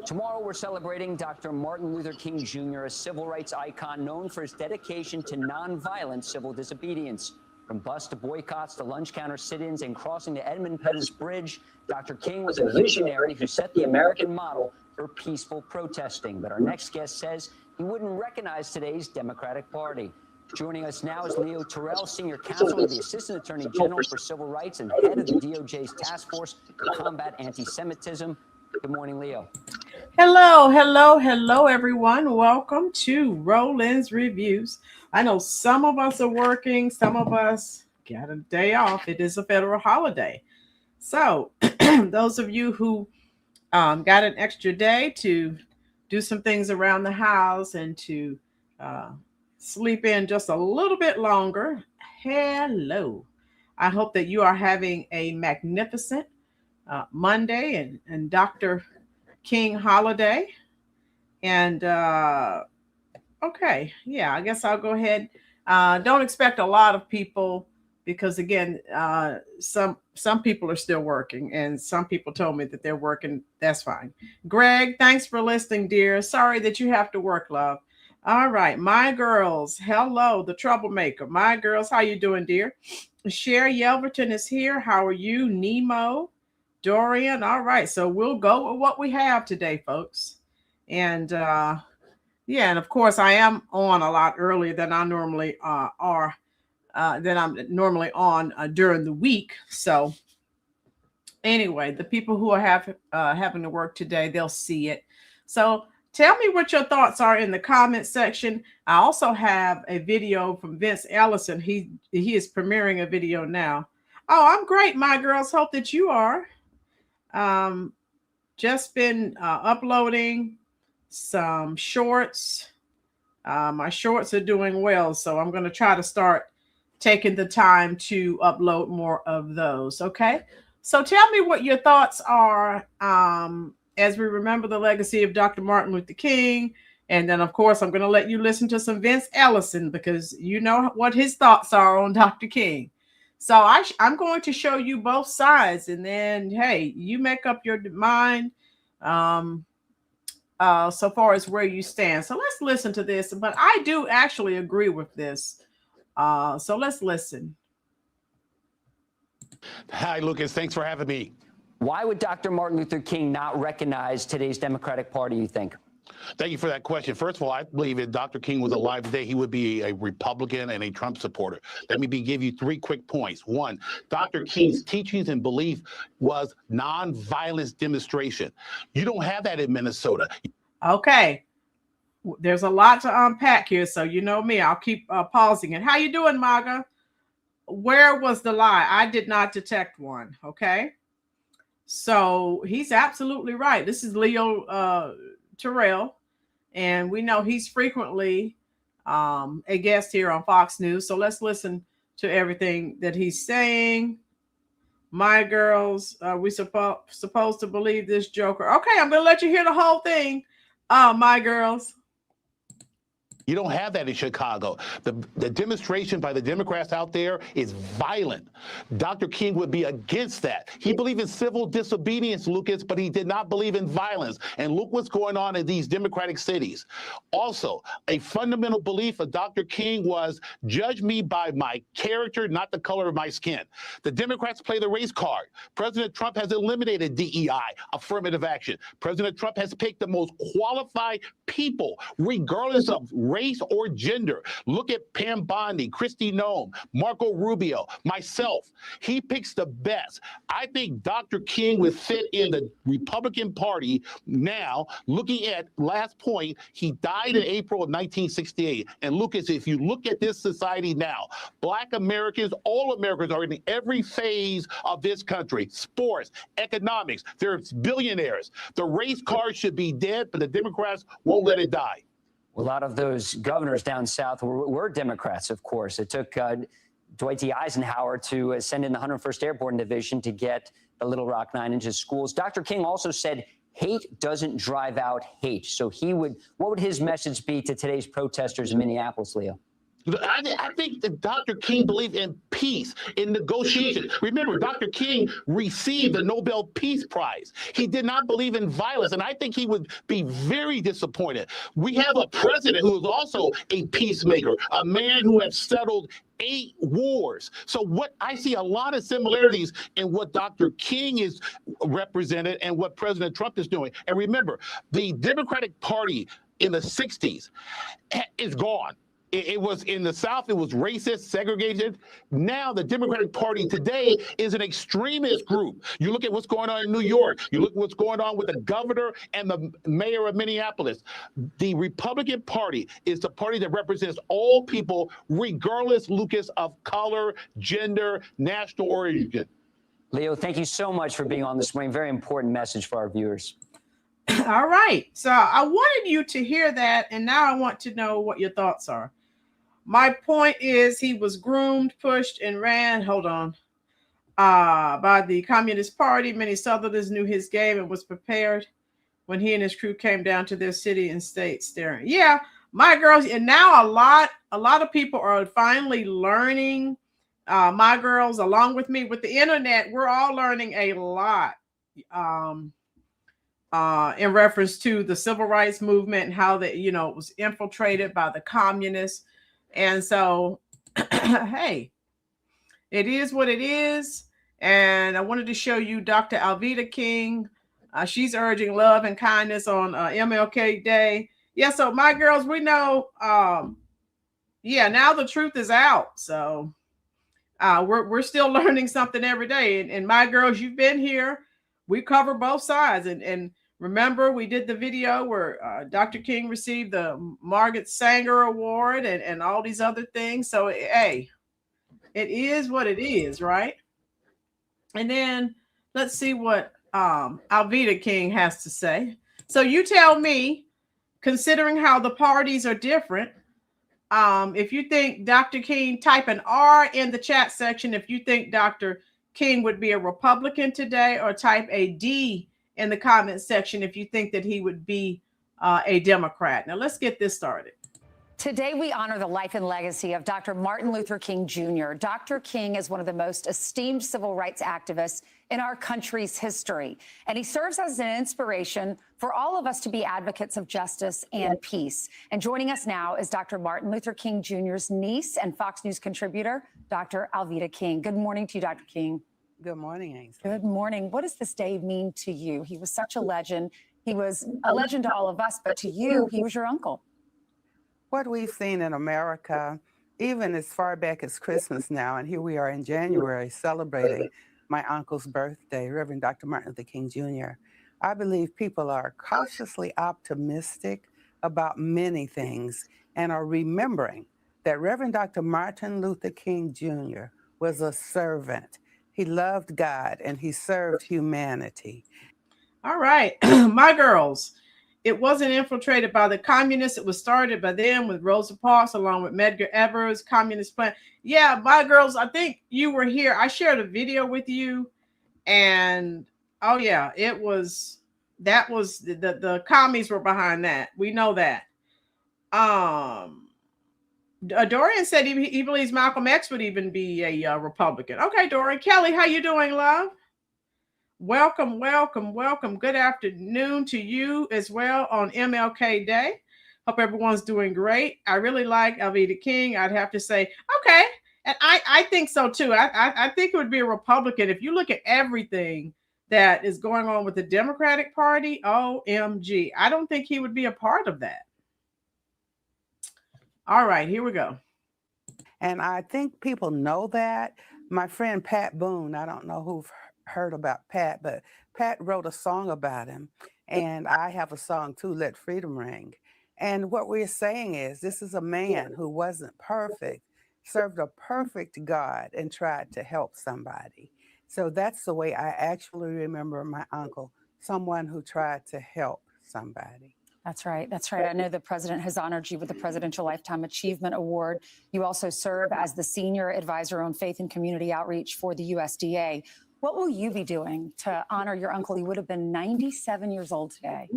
Tomorrow, we're celebrating Dr. Martin Luther King Jr., a civil rights icon known for his dedication to nonviolent civil disobedience. From bus to boycotts to lunch counter sit-ins and crossing the Edmund Pettus Bridge, Dr. King was a visionary who set the American model for peaceful protesting. But our next guest says he wouldn't recognize today's Democratic Party. Joining us now is Leo Terrell, Senior Counsel to the Assistant Attorney General for Civil Rights and head of the DOJ's Task Force to Combat Anti-Semitism. Good morning, Leo. Hello, everyone. Welcome to Rolynn's Reviews. I know some of us are working, some of us got a day off. It is a federal holiday. So those of you who got an extra day to do some things around the house and to sleep in just a little bit longer, hello. I hope that you are having a magnificent Monday and Dr. King holiday. And okay, yeah, I guess I'll go ahead. Don't expect a lot of people because again, some people are still working and some people told me that they're working. That's fine. Greg, thanks for listening, dear. Sorry that you have to work, love. All right, my girls, hello, the troublemaker. My girls, how you doing, dear? Sherry Yelverton is here. How are you? Nemo, Dorian. All right, so we'll go with what we have today, folks. And yeah, and of course, I am on a lot earlier than I normally than I'm normally on during the week. So anyway, the people who are having to work today, they'll see it. So tell me what your thoughts are in the comment section. I also have a video from Vince Ellison. He is premiering a video now. Oh, I'm great, my girls. Hope that you are. Just been uploading some shorts. My shorts are doing well, so I'm going to try to start taking the time to upload more of those. Okay, so tell me what your thoughts are as we remember the legacy of Dr. Martin Luther King. And then, of course, I'm going to let you listen to some Vince Ellison because you know what his thoughts are on Dr. King. So I'm going to show you both sides, and then, hey, you make up your mind so far as where you stand. So let's listen to this. But I do actually agree with this. So let's listen. Hi, Lucas. Thanks for having me. Why would Dr. Martin Luther King not recognize today's Democratic Party, you think? Thank you for that question. First of all, I believe if Dr. King was alive today, he would be a Republican and a Trump supporter. Let me give you 3 quick points. One, Dr. King's teachings and belief was nonviolence demonstration. You don't have that in Minnesota. Okay. There's a lot to unpack here, so you know me. I'll keep pausing it. How you doing, Maga? Where was the lie? I did not detect one, okay? So he's absolutely right. This is Leo Terrell, and we know he's frequently a guest here on Fox News. So let's listen to everything that he's saying. My girls, we supposed to believe this joker. Okay, I'm going to let you hear the whole thing. My girls. You don't have that in Chicago. The demonstration by the Democrats out there is violent. Dr. King would be against that. He believed in civil disobedience, Lucas, but he did not believe in violence. And look what's going on in these Democratic cities. Also, a fundamental belief of Dr. King was, judge me by my character, not the color of my skin. The Democrats play the race card. President Trump has eliminated DEI, affirmative action. President Trump has picked the most qualified people, regardless of race or gender. Look at Pam Bondi, Kristi Noem, Marco Rubio, myself. He picks the best. I think Dr. King would fit in the Republican Party now. Looking at last point, he died in April of 1968. And Lucas, if you look at this society now, Black Americans, all Americans are in every phase of this country. Sports, economics, they're billionaires. The race card should be dead, but the Democrats won't let it die. A lot of those governors down south were Democrats, of course. It took Dwight D. Eisenhower to send in the 101st Airborne Division to get the Little Rock 9 into schools. Dr. King also said hate doesn't drive out hate. So what would his message be to today's protesters in Minneapolis, Leo? I think that Dr. King believed in peace, in negotiation. Remember, Dr. King received the Nobel Peace Prize. He did not believe in violence, and I think he would be very disappointed. We have a president who is also a peacemaker, a man who has settled 8 wars. So what I see a lot of similarities in what Dr. King is represented and what President Trump is doing. And remember, the Democratic Party in the 60s is gone. It was in the South, it was racist, segregated. Now the Democratic Party today is an extremist group. You look at what's going on in New York. You look at what's going on with the governor and the mayor of Minneapolis. The Republican Party is the party that represents all people, regardless, Lucas, of color, gender, national origin. Leo, thank you so much for being on this morning. Very important message for our viewers. All right. So I wanted you to hear that, and now I want to know what your thoughts are. My point is he was groomed, pushed, and ran, by the Communist Party. Many Southerners knew his game and was prepared when he and his crew came down to their city and state staring. Yeah, my girls, and now a lot of people are finally learning. My girls, along with me, with the internet, we're all learning a lot. In reference to the civil rights movement and how that, it was infiltrated by the communists. And so, hey, it is what it is. And I wanted to show you Dr. Alveda King. She's urging love and kindness on MLK Day. Yeah, so my girls, we know, now the truth is out. So we're still learning something every day. And my girls, you've been here. We cover both sides. And remember, we did the video where Dr. King received the Margaret Sanger Award and all these other things. So, hey, it is what it is, right? And then let's see what Alveda King has to say. So you tell me, considering how the parties are different, if you think Dr. King, type an R in the chat section if you think Dr. King would be a Republican today, or type a D in the comment section if you think that he would be a Democrat. Now let's get this started. Today, we honor the life and legacy of Dr. Martin Luther King Jr. Dr. King is one of the most esteemed civil rights activists in our country's history, and he serves as an inspiration for all of us to be advocates of justice and peace. And joining us now is Dr. Martin Luther King Jr.'s niece and Fox News contributor, Dr. Alveda King. Good morning to you, Dr. King. Good morning, Ainsley. Good morning. What does this day mean to you? He was such a legend. He was a legend to all of us, but to you, he was your uncle. What we've seen in America, even as far back as Christmas now, and here we are in January celebrating my uncle's birthday, Reverend Dr. Martin Luther King Jr. I believe people are cautiously optimistic about many things and are remembering that Reverend Dr. Martin Luther King Jr. was a servant. He loved God and he served humanity. All right, my girls. It wasn't infiltrated by the communists. It was started by them with Rosa Parks, along with Medgar Evers, Communist Plan. Yeah, my girls, I think you were here. I shared a video with you, and oh yeah, that was the commies were behind that. We know that. Dorian said he believes Malcolm X would even be a Republican. Okay, Dorian. Kelly, how you doing, love? Welcome, welcome, welcome. Good afternoon to you as well on MLK Day. Hope everyone's doing great. I really like Alveda King. I'd have to say, okay. And I think so too. I think it would be a Republican. If you look at everything that is going on with the Democratic Party, OMG. I don't think he would be a part of that. All right, here we go. And I think people know that. My friend Pat Boone, I don't know who've heard about Pat, but Pat wrote a song about him. And I have a song too, Let Freedom Ring. And what we're saying is this is a man who wasn't perfect, served a perfect God and tried to help somebody. So that's the way I actually remember my uncle, someone who tried to help somebody. That's right. That's right. I know the president has honored you with the Presidential Lifetime Achievement Award. You also serve as the senior advisor on faith and community outreach for the USDA. What will you be doing to honor your uncle? He would have been 97 years old today.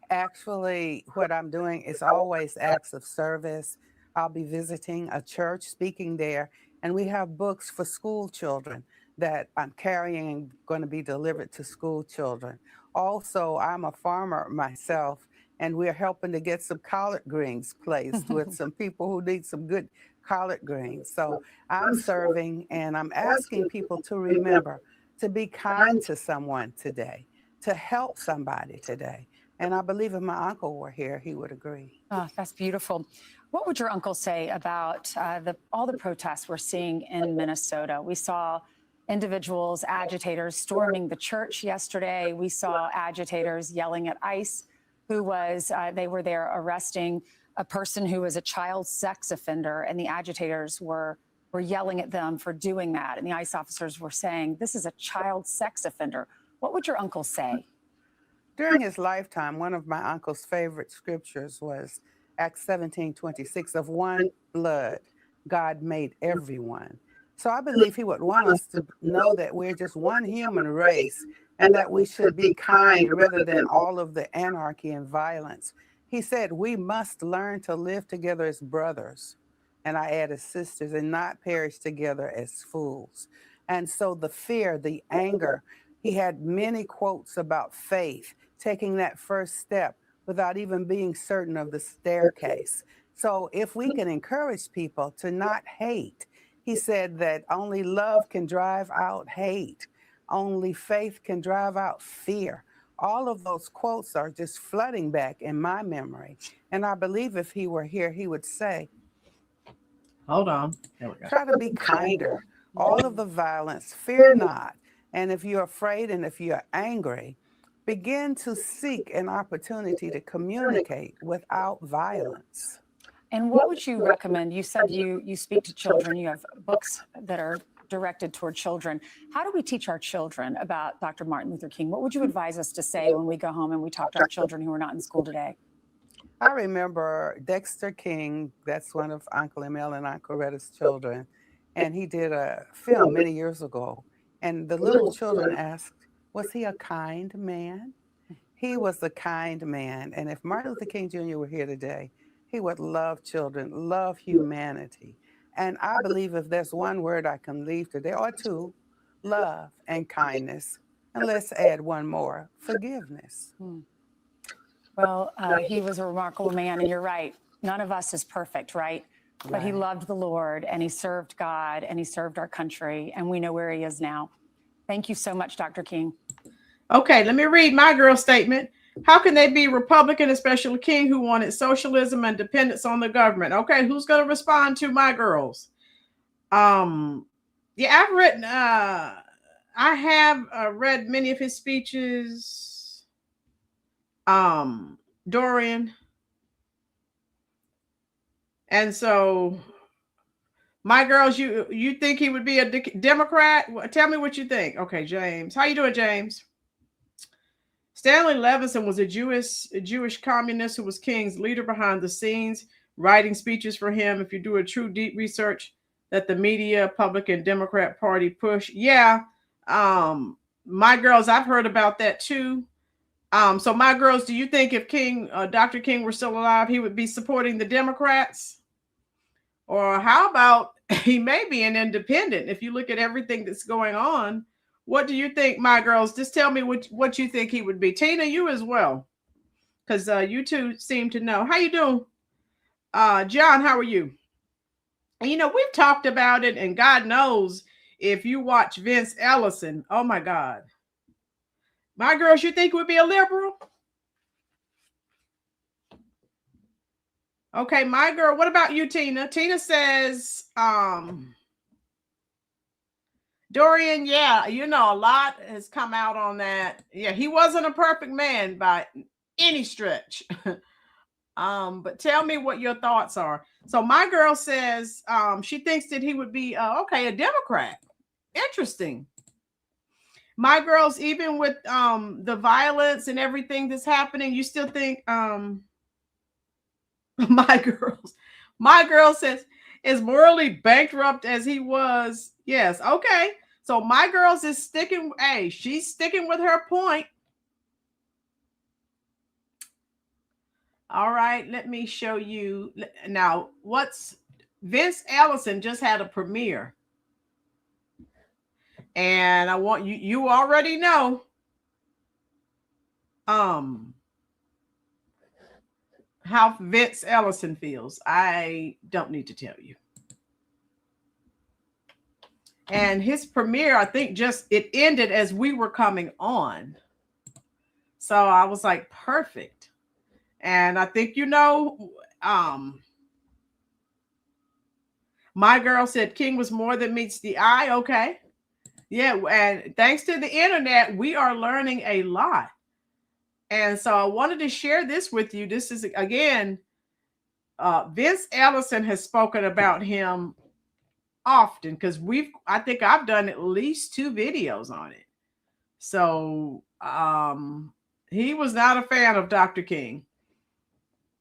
Actually, what I'm doing is always acts of service. I'll be visiting a church, speaking there, and we have books for school children that I'm carrying and going to be delivered to school children. Also, I'm a farmer myself, and we're helping to get some collard greens placed with some people who need some good collard greens. So I'm serving, and I'm asking people to remember to be kind to someone today, to help somebody today. And I believe if my uncle were here, he would agree. Oh, that's beautiful. What would your uncle say about all the protests we're seeing in Minnesota? We saw individuals, agitators storming the church yesterday. We saw agitators yelling at ICE, who was, they were there arresting a person who was a child sex offender, and the agitators were yelling at them for doing that. And the ICE officers were saying, this is a child sex offender. What would your uncle say? During his lifetime, one of my uncle's favorite scriptures was Acts 17:26, of one blood, God made everyone. So I believe he would want us to know that we're just one human race and that we should be kind rather than all of the anarchy and violence. He said we must learn to live together as brothers, and I added sisters, and not perish together as fools. And so the fear, the anger, he had many quotes about faith, taking that first step without even being certain of the staircase. So if we can encourage people to not hate, he said that only love can drive out hate. Only faith can drive out fear. All of those quotes are just flooding back in my memory. And I believe if he were here, he would say, hold on. There we go. Try to be kinder. All of the violence, fear not. And if you're afraid and if you're angry, begin to seek an opportunity to communicate without violence. And what would you recommend? You said you speak to children. You have books that are directed toward children. How do we teach our children about Dr. Martin Luther King? What would you advise us to say when we go home and we talk to our children who are not in school today? I remember Dexter King, that's one of Uncle Emil and Aunt Coretta's children, and he did a film many years ago. And the little children asked, was he a kind man? He was a kind man. And if Martin Luther King Jr. were here today, he would love children, love humanity. And I believe if there's one word I can leave today, or two, love and kindness. And let's add one more, forgiveness. Well, he was a remarkable man, and you're right. None of us is perfect, right? But he loved the Lord, and he served God, and he served our country, and we know where he is now. Thank you so much, Dr. King. Okay, let me read my girl statement. How can they be Republican, especially King, who wanted socialism and dependence on the government? Okay, who's going to respond to my girls? Yeah, I've written, I have read many of his speeches. Dorian. And so, my girls, you think he would be a Democrat? Tell me what you think. Okay, James. How you doing, James? Stanley Levinson was a Jewish communist who was King's leader behind the scenes, writing speeches for him. If you do a true deep research that the media, public, and Democrat Party push. Yeah, my girls, I've heard about that too. So my girls, do you think if King, Dr. King were still alive, he would be supporting the Democrats? Or how about he may be an independent? If you look at everything that's going on, what do you think, my girls? Just tell me what you think he would be. Tina, you as well, because you two seem to know. How you doing? John, how are you? And, you know, we've talked about it, and God knows if you watch Vince Ellison, oh my God. My girls, you think would be a liberal? Okay, my girl, what about you, Tina? Tina says, Dorian, yeah, you know, a lot has come out on that. Yeah, he wasn't a perfect man by any stretch. But tell me what your thoughts are. So my girl says she thinks that he would be a Democrat. Interesting. My girls, even with the violence and everything that's happening, you still think my girl says as morally bankrupt as he was. Yes, okay. So my girls is sticking. Hey, she's sticking with her point. All right, let me show you now. Vince Ellison just had a premiere, and I want you already know how Vince Ellison feels. I don't need to tell you. And his premiere, I think it ended as we were coming on. So I was like, perfect. And I think, you know, my girl said King was more than meets the eye. Okay. Yeah. And thanks to the internet, we are learning a lot. And so I wanted to share this with you. This is, again, Vince Ellison has spoken about him often because I think I've done at least 2 videos on it. So he was not a fan of Dr. King.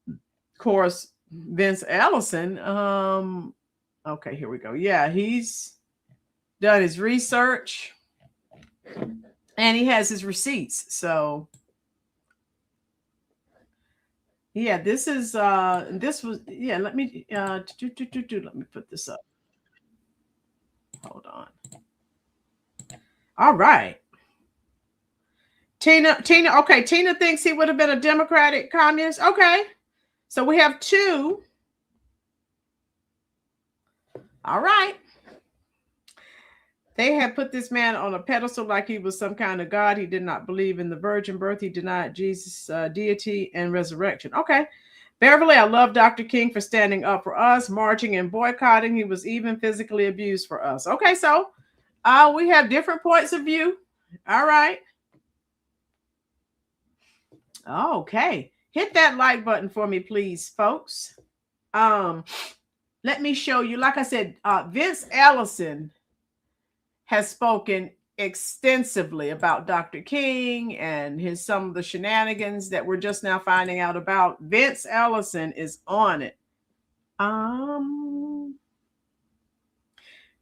Of course, Vince Ellison, okay, here we go. Yeah, he's done his research and he has his receipts. So yeah, let me put this up. Hold on. All right. Tina, okay, Tina thinks he would have been a Democratic communist. Okay. So we have 2. All right. They had put this man on a pedestal like he was some kind of God. He did not believe in the virgin birth. He denied Jesus' deity and resurrection. Okay. Beverly, I love Dr. King for standing up for us, marching and boycotting. He was even physically abused for us. Okay, so we have different points of view. All right. Okay. Hit that like button for me, please, folks. Let me show you. Like I said, Vince Ellison has spoken extensively about Dr. King and some of the shenanigans that we're just now finding out about. Vince Ellison is on it.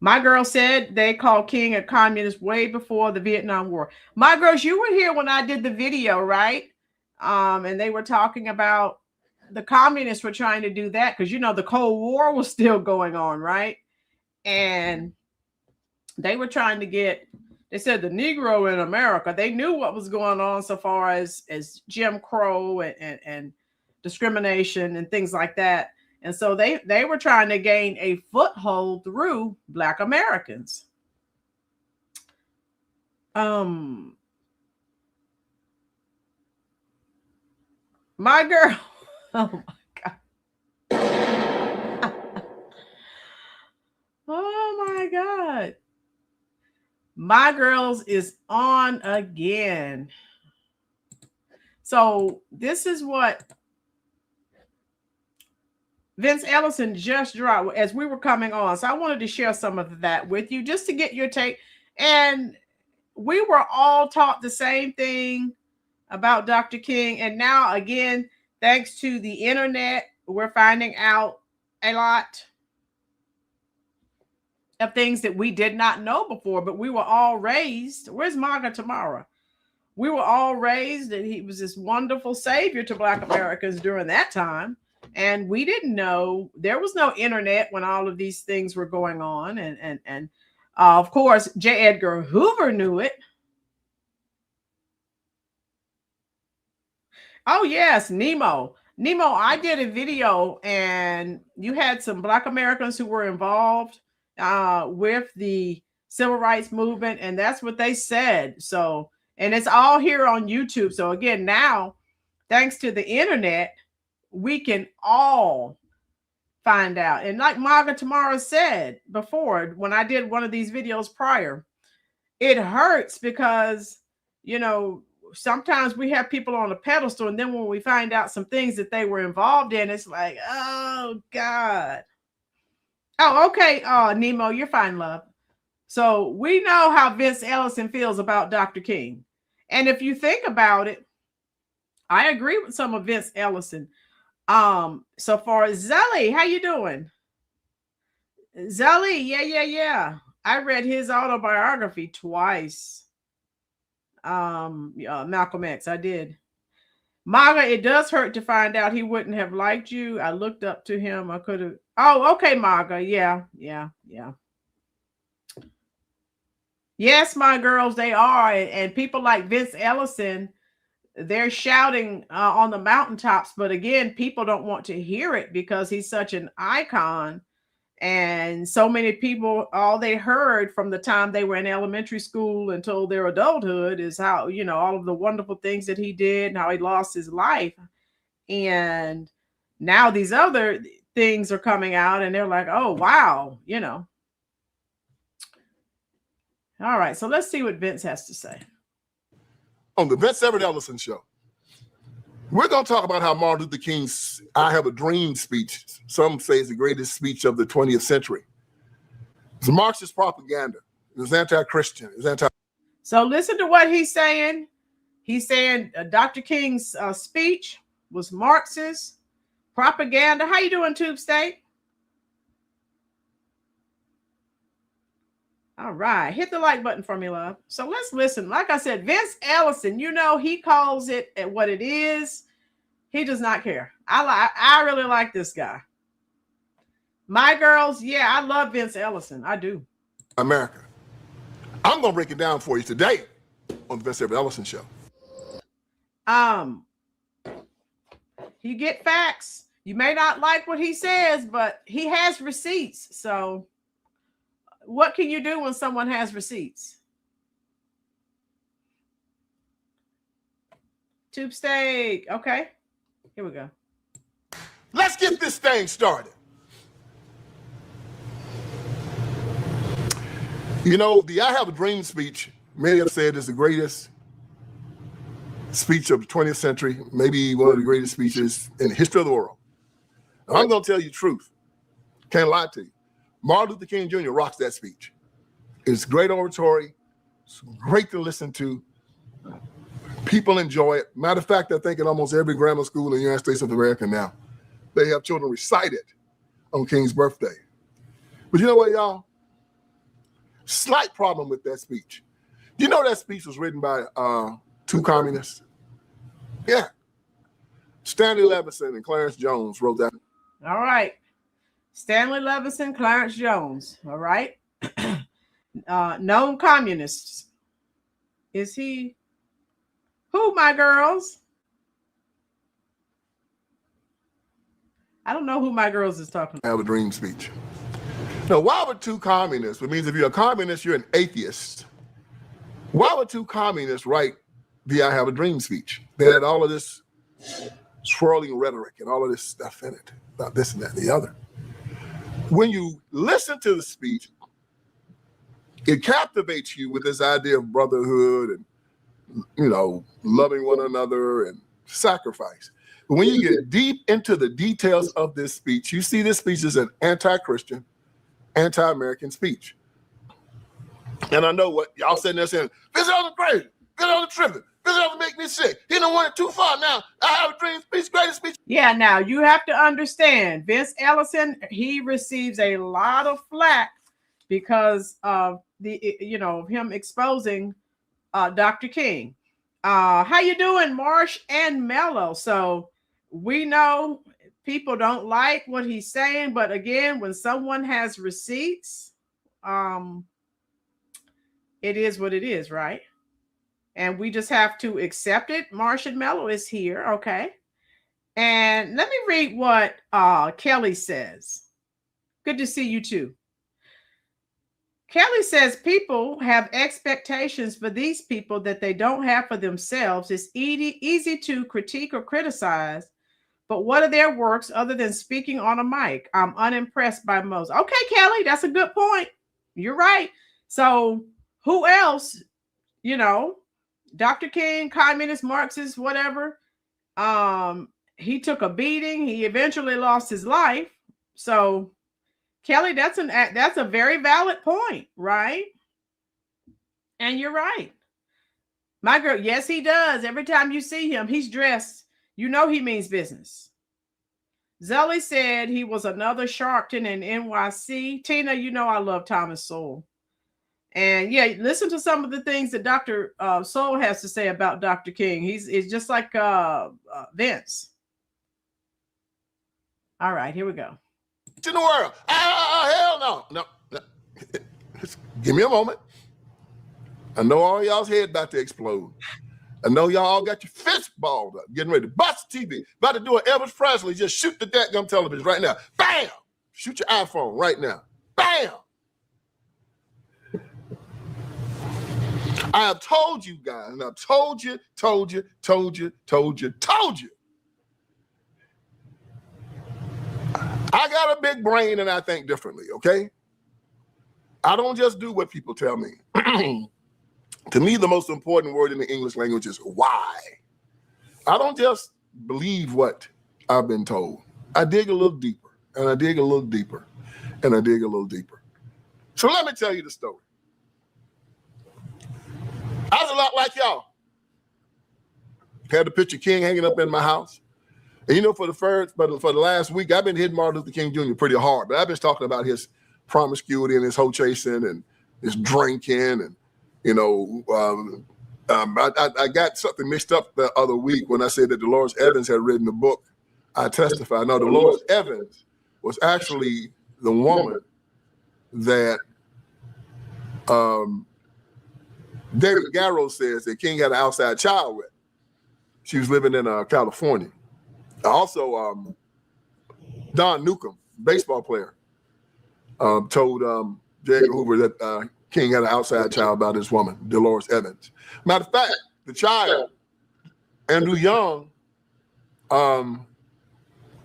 My girl said they called King a communist way before the Vietnam War. My girls, you were here when I did the video, right? And they were talking about the communists were trying to do that because, you know, the Cold War was still going on, right? And they were trying to they said the Negro in America, they knew what was going on so far as Jim Crow and discrimination and things like that. And so they were trying to gain a foothold through Black Americans. My girl, oh my God. Oh my God. My girls is on again. So this is what Vince Ellison just dropped as we were coming on. So I wanted to share some of that with you just to get your take. And we were all taught the same thing about Dr. King. And now, again, thanks to the internet, we're finding out a lot of things that we did not know before, but we were all raised. Where's Marga Tamara? We were all raised that he was this wonderful savior to Black Americans during that time. And we didn't know, there was no internet when all of these things were going on. And of course, J. Edgar Hoover knew it. Oh, yes, Nemo. Nemo, I did a video and you had some Black Americans who were involved with the civil rights movement. And that's what they said. So, and it's all here on YouTube. So again, now, thanks to the internet, we can all find out. And like Margaret Tamara said before, when I did one of these videos prior, it hurts because, you know, sometimes we have people on a pedestal, and then when we find out some things that they were involved in, it's like, oh God. Oh, okay. Oh, Nemo, you're fine, love. So we know how Vince Ellison feels about Dr. King. And if you think about it, I agree with some of Vince Ellison. So far as Zelly, how you doing? Zelly, yeah. I read his autobiography twice. Malcolm X, I did. Maga, it does hurt to find out he wouldn't have liked you. I looked up to him. I could have. Oh, okay, Maga. Yeah. Yes, my girls, they are. And people like Vince Ellison, they're shouting on the mountaintops. But again, people don't want to hear it because he's such an icon. And so many people, all they heard from the time they were in elementary school until their adulthood is how, you know, all of the wonderful things that he did and how he lost his life. And now these other things are coming out and they're like, oh, wow, you know. All right, so let's see what Vince has to say. On the LynnSibert Ellison Show, we're going to talk about how Martin Luther King's I Have a Dream speech, some say is the greatest speech of the 20th century. It's Marxist propaganda. It was anti-Christian. It was anti. So listen to what he's saying. He's saying Dr. King's speech was Marxist propaganda. How you doing, Tube State? All right. Hit the like button for me, love. So let's listen. Like I said, Vince Ellison, you know, he calls it at what it is. He does not care. I really like this guy. My girls, yeah, I love Vince Ellison. I do. America. I'm going to break it down for you today on the LynnSibert Ellison Show. You get facts. You may not like what he says, but he has receipts. So what can you do when someone has receipts? Tube steak. Okay, here we go. Let's get this thing started. You know, the I Have a Dream speech, many have said is the greatest speech of the 20th century, maybe one of the greatest speeches in the history of the world. Now, I'm going to tell you the truth. Can't lie to you. Martin Luther King Jr. rocks that speech. It's great oratory. It's great to listen to. People enjoy it. Matter of fact, I think in almost every grammar school in the United States of America now, they have children recite it on King's birthday. But you know what, y'all? Slight problem with that speech. You know that speech was written by two communists? Yeah. Stanley Levinson and Clarence Jones wrote that. All right. Stanley Levinson, Clarence Jones. All right. Known communists. Is he? Who, my girls? I don't know who my girls is talking about. I Have a Dream speech. Now, why would two communists, which means if you're a communist, you're an atheist. Why would two communists write the I Have a Dream speech? They had all of this swirling rhetoric and all of this stuff in it about this and that and the other. When you listen to the speech, it captivates you with this idea of brotherhood and, you know, loving one another and sacrifice. But when you get deep into the details of this speech, you see this speech is an anti-Christian, anti-American speech. And I know what y'all sitting there saying, this is crazy, this is tripping, this is make me sick. He done went too far now. I Have a Dream speech, greatest speech. Yeah, now you have to understand, Vince Ellison, he receives a lot of flack because of the, you know, him exposing Dr. King. How you doing, Marsh and Mello? So we know people don't like what he's saying, but again, when someone has receipts, it is what it is, right? And we just have to accept it. Martian Mello is here, okay? And let me read what Kelly says. Good to see you too. Kelly says people have expectations for these people that they don't have for themselves. It's easy to critique or criticize, but what are their works other than speaking on a mic? I'm unimpressed by most. Okay, Kelly, that's a good point. You're right. So who else, you know, Dr. King, communist, Marxist, whatever. He took a beating. He eventually lost his life. So Kelly, that's a very valid point, right? And you're right. My girl, yes, he does. Every time you see him, he's dressed. You know he means business. Zelly said he was another Sharpton in NYC. Tina, you know I love Thomas Sowell. And yeah, listen to some of the things that Dr. Sowell has to say about Dr. King. He's just like Vince. All right, here we go. In the world. Hell no. Give me a moment. I know all y'all's head about to explode. I know y'all all got your fist balled up, getting ready to bust the TV. About to do an Elvis Presley, just shoot the dadgum television right now. Bam! Shoot your iPhone right now. Bam! I have told you guys, and I've told you. I got a big brain and I think differently, okay? I don't just do what people tell me. To me, the most important word in the English language is why. I don't just believe what I've been told. I dig a little deeper, and I dig a little deeper, and I dig a little deeper. So let me tell you the story. I was a lot like y'all. Had the picture of King hanging up in my house. And you know, for the last week, I've been hitting Martin Luther King Jr. pretty hard, but I've been talking about his promiscuity and his hoe chasing and his drinking. And, you know, I got something mixed up the other week when I said that Dolores Evans had written the book, I Testify. No, Dolores Evans was actually the woman that David Garrow says that King had an outside child with. She was living in California. Also, Don Newcomb, baseball player, told J. Edgar Hoover that King had an outside child about his woman, Dolores Evans. Matter of fact, the child, Andrew Young,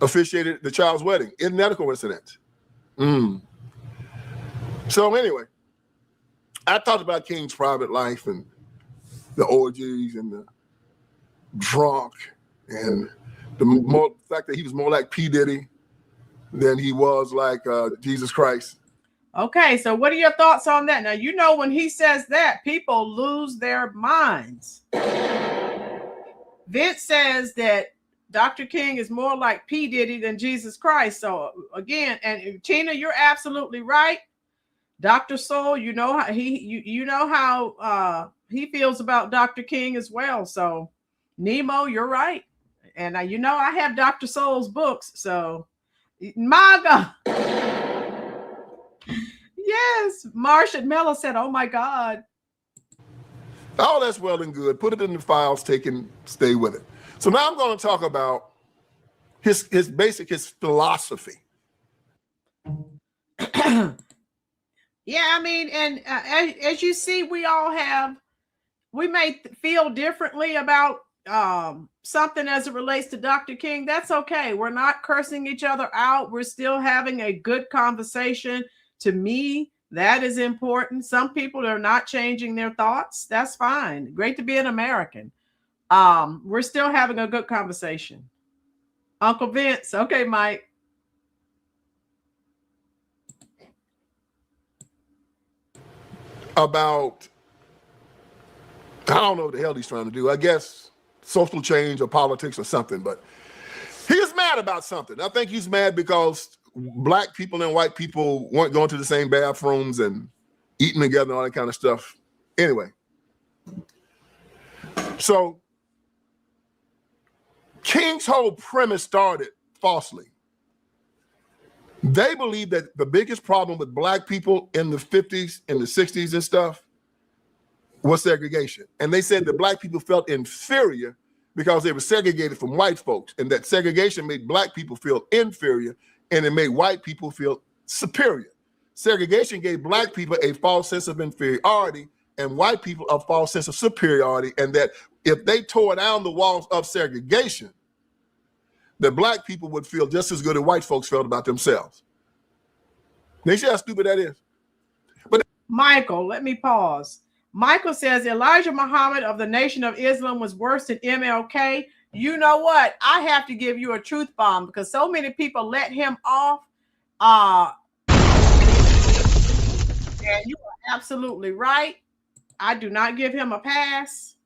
officiated the child's wedding. Isn't that a coincidence? So anyway, I talked about King's private life and the orgies and the drunk and the fact that he was more like P. Diddy than he was like Jesus Christ. Okay, so what are your thoughts on that? Now, you know, when he says that, people lose their minds. Vince says that Dr. King is more like P. Diddy than Jesus Christ. So again, and Tina, you're absolutely right. Dr. Sowell, you know how you know how he feels about Dr. King as well. So Nemo, you're right. And you know, I have Dr. Sowell's books. So my God. Yes. Martian Mello said, oh my God. All that's well and good. Put it in the files, stay with it. So now I'm going to talk about his philosophy. Yeah, I mean, and as you see, we may feel differently about something as it relates to Dr. King. That's okay. We're not cursing each other out. We're still having a good conversation. To me, that is important. Some people are not changing their thoughts. That's fine. Great to be an American. We're still having a good conversation. Uncle Vince. Okay, Mike. About, I don't know what the hell he's trying to do. I guess social change or politics or something, but he's mad about something. I think he's mad because black people and white people weren't going to the same bathrooms and eating together and all that kind of stuff. Anyway, so King's whole premise started falsely. They believe that the biggest problem with black people in the 50s and the 60s and stuff was segregation. And they said that black people felt inferior because they were segregated from white folks, and that segregation made black people feel inferior and it made white people feel superior. Segregation gave black people a false sense of inferiority and white people a false sense of superiority, and that if they tore down the walls of segregation, that black people would feel just as good as white folks felt about themselves. They see how stupid that is? But Michael, let me pause. Michael says Elijah Muhammad of the Nation of Islam was worse than MLK. You know what? I have to give you a truth bomb because so many people let him off. And you are absolutely right. I do not give him a pass.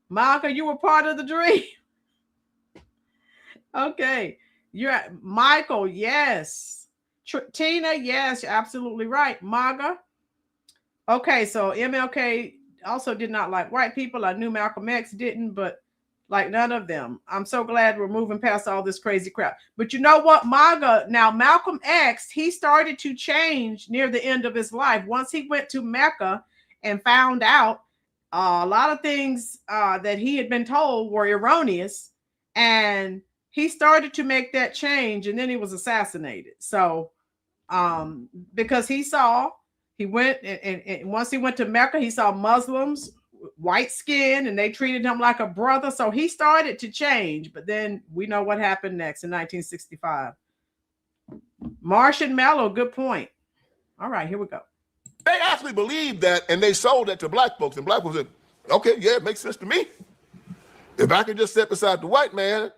Malcolm, you were part of the dream. Okay. You're Michael, yes. Tina, yes, you're absolutely right. Maga. Okay, so MLK also did not like white people. I knew Malcolm X didn't, but like none of them. I'm so glad we're moving past all this crazy crap. But you know what, Maga? Now, Malcolm X, he started to change near the end of his life. Once he went to Mecca and found out a lot of things that he had been told were erroneous, and he started to make that change, and then he was assassinated. So, because he went and once he went to Mecca, he saw Muslims, white skin, and they treated him like a brother. So he started to change, but then we know what happened next in 1965. Martian Mello, good point. All right, here we go. they actually believed that, and they sold that to black folks, and black folks said, okay, yeah, it makes sense to me. If I can just sit beside the white man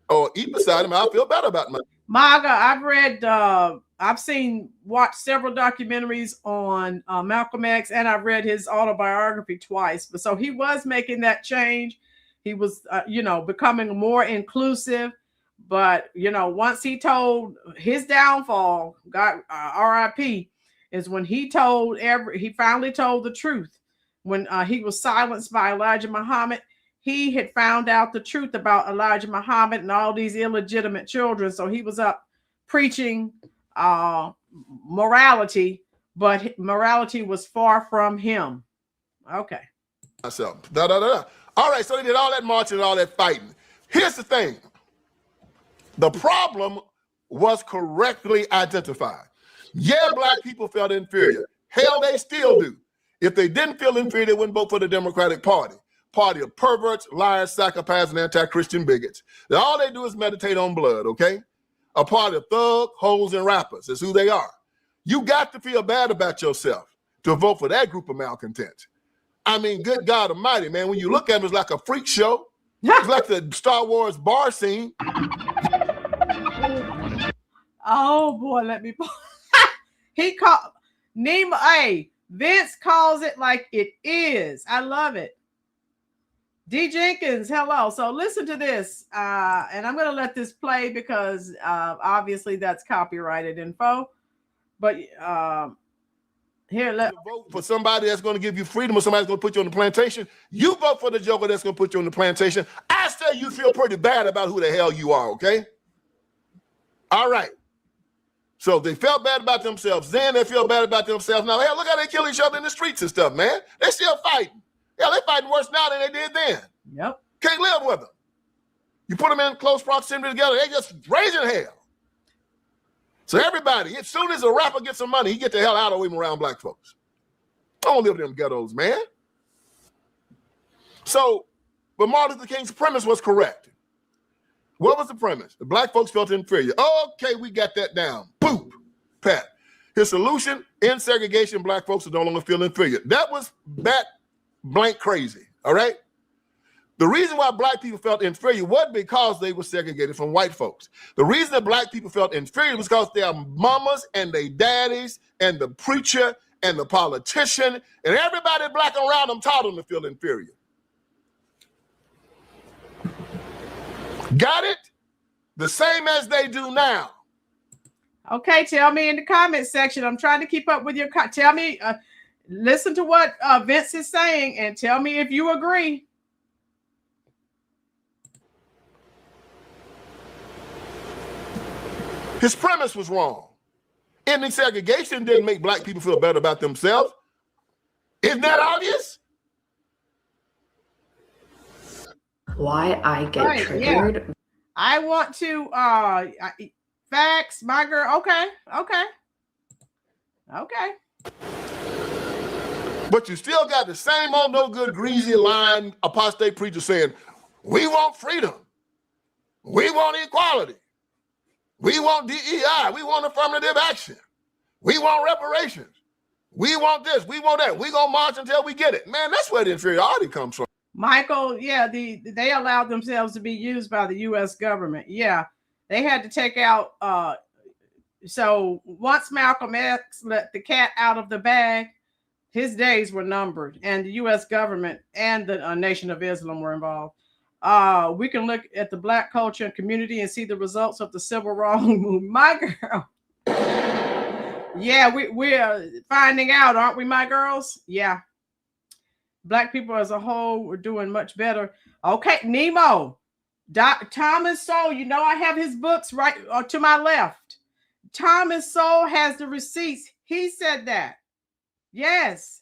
or eat beside him, I'll feel better about myself. Maga, watched several documentaries on Malcolm X, and I've read his autobiography twice. But so he was making that change. He was, becoming more inclusive. But, once he told his downfall, God, RIP, is when he finally told the truth. When he was silenced by Elijah Muhammad, he had found out the truth about Elijah Muhammad and all these illegitimate children. So he was up preaching morality, but morality was far from him. Okay. Myself. All right, so they did all that marching and all that fighting. Here's the thing. The problem was correctly identified. Yeah, black people felt inferior. Hell, they still do. If they didn't feel inferior, they wouldn't vote for the Democratic Party. Party of perverts, liars, psychopaths, and anti-Christian bigots. All they do is meditate on blood, okay? A party of thugs, hoes, and rappers is who they are. You got to feel bad about yourself to vote for that group of malcontents. I mean, good God almighty, man, when you look at them, it's like a freak show. It's like the Star Wars bar scene. Oh, boy, let me... He called... Nima, hey, Vince calls it like it is. I love it. D. Jenkins, hello. So listen to this, and I'm going to let this play because obviously that's copyrighted info. But here, let vote for somebody that's going to give you freedom, or somebody's going to put you on the plantation. You vote for the joker that's going to put you on the plantation. I say you feel pretty bad about who the hell you are, okay? All right. So they felt bad about themselves. Then they feel bad about themselves. Now, hell, look how they kill each other in the streets and stuff, man. They still fighting. Yeah, they fighting worse now than they did then. Yep. Can't live with them. You put them in close proximity together, they just raising hell. So everybody, as soon as a rapper gets some money, he get the hell out of him around black folks. I don't live in them ghettos, man. So, but Martin Luther King's premise was correct. What was the premise? The black folks felt inferior. Okay, we got that down. Boop, pat. His solution, in segregation, black folks no longer feel inferior. That was that blank crazy, all right? The reason why black people felt inferior wasn't because they were segregated from white folks. The reason that black people felt inferior was because their mamas and their daddies and the preacher and the politician and everybody black around them taught them to feel inferior. Got it? The same as they do now. Okay, tell me in the comment section. I'm trying to keep up with your... Tell me, listen to what Vince is saying and tell me if you agree. His premise was wrong. Ending segregation didn't make black people feel better about themselves. Isn't that obvious? Why I get triggered. Yeah. I want to facts, my girl. Okay. But you still got the same old no good greasy line apostate preacher saying, we want freedom. We want equality. We want DEI. We want affirmative action. We want reparations. We want this. We want that. We gonna march until we get it. Man, that's where the inferiority comes from. Michael, yeah, they allowed themselves to be used by the U.S. government. Yeah, they had to take out. So once Malcolm X let the cat out of the bag, his days were numbered, and the U.S. government and the Nation of Islam were involved. We can look at the black culture and community and see the results of the civil rights movement. My girl. Yeah, we're finding out, aren't we, my girls? Yeah. Black people as a whole were doing much better. Okay, Nemo. Thomas Sowell, you know I have his books right to my left. Thomas Sowell has the receipts. He said that. Yes.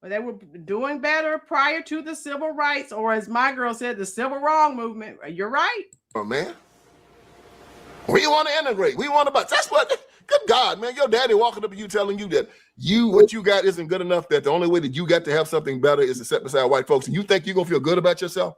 But they were doing better prior to the civil rights, or as my girl said, the civil wrong movement. You're right. Oh, man. We want to integrate. We want to, but that's what, good God, man. Your daddy walking up to you telling you that what you got isn't good enough, that the only way that you got to have something better is to sit beside white folks. And you think you're going to feel good about yourself?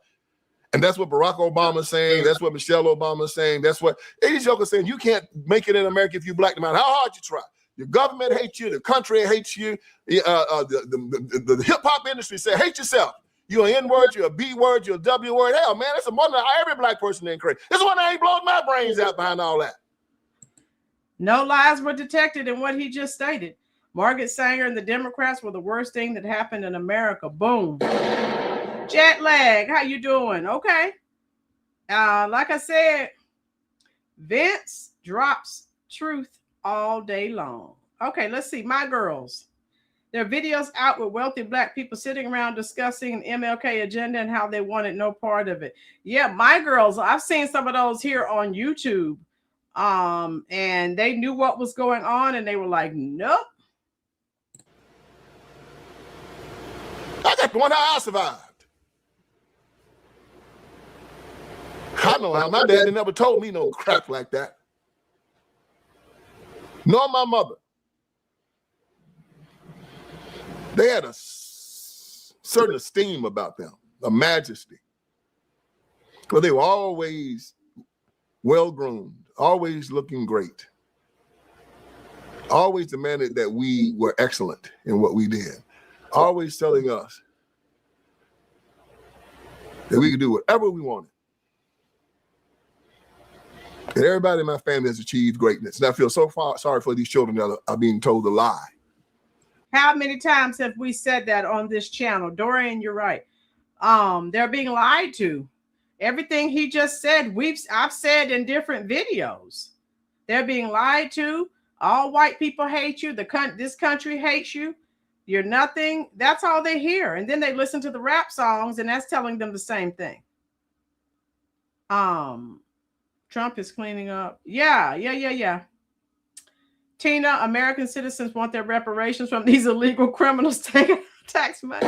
And that's what Barack Obama is saying. That's what Michelle Obama is saying. That's what these jokers saying. You can't make it in America if you black, no matter how hard you try. Your government hates you. The country hates you. The hip hop industry say hate yourself. You're an N word. You're a B word. You're a W word. Hell, man, that's more than every black person in crazy. This one ain't blowing my brains out behind all that. No lies were detected in what he just stated. Margaret Sanger and the Democrats were the worst thing that happened in America. Boom. Jet lag. How you doing? Okay. Like I said, Vince drops truth all day long. Okay, let's see. My girls. There are videos out with wealthy black people sitting around discussing an MLK agenda and how they wanted no part of it. Yeah, my girls, I've seen some of those here on YouTube. And they knew what was going on and they were like, nope. I got the one I survived. I know how my daddy never told me no crap like that. Nor my mother. They had a certain esteem about them, a majesty. Well, they were always well-groomed, always looking great, always demanded that we were excellent in what we did, always telling us that we could do whatever we wanted. And everybody in my family has achieved greatness. And I feel so sorry for these children that are being told a lie. How many times have we said that on this channel? Dorian, you're right. They're being lied to. Everything he just said, I've said in different videos. They're being lied to. All white people hate you. This country hates you. You're nothing. That's all they hear. And then they listen to the rap songs, and that's telling them the same thing. Trump is cleaning up. Yeah. Tina, American citizens want their reparations from these illegal criminals taking tax money.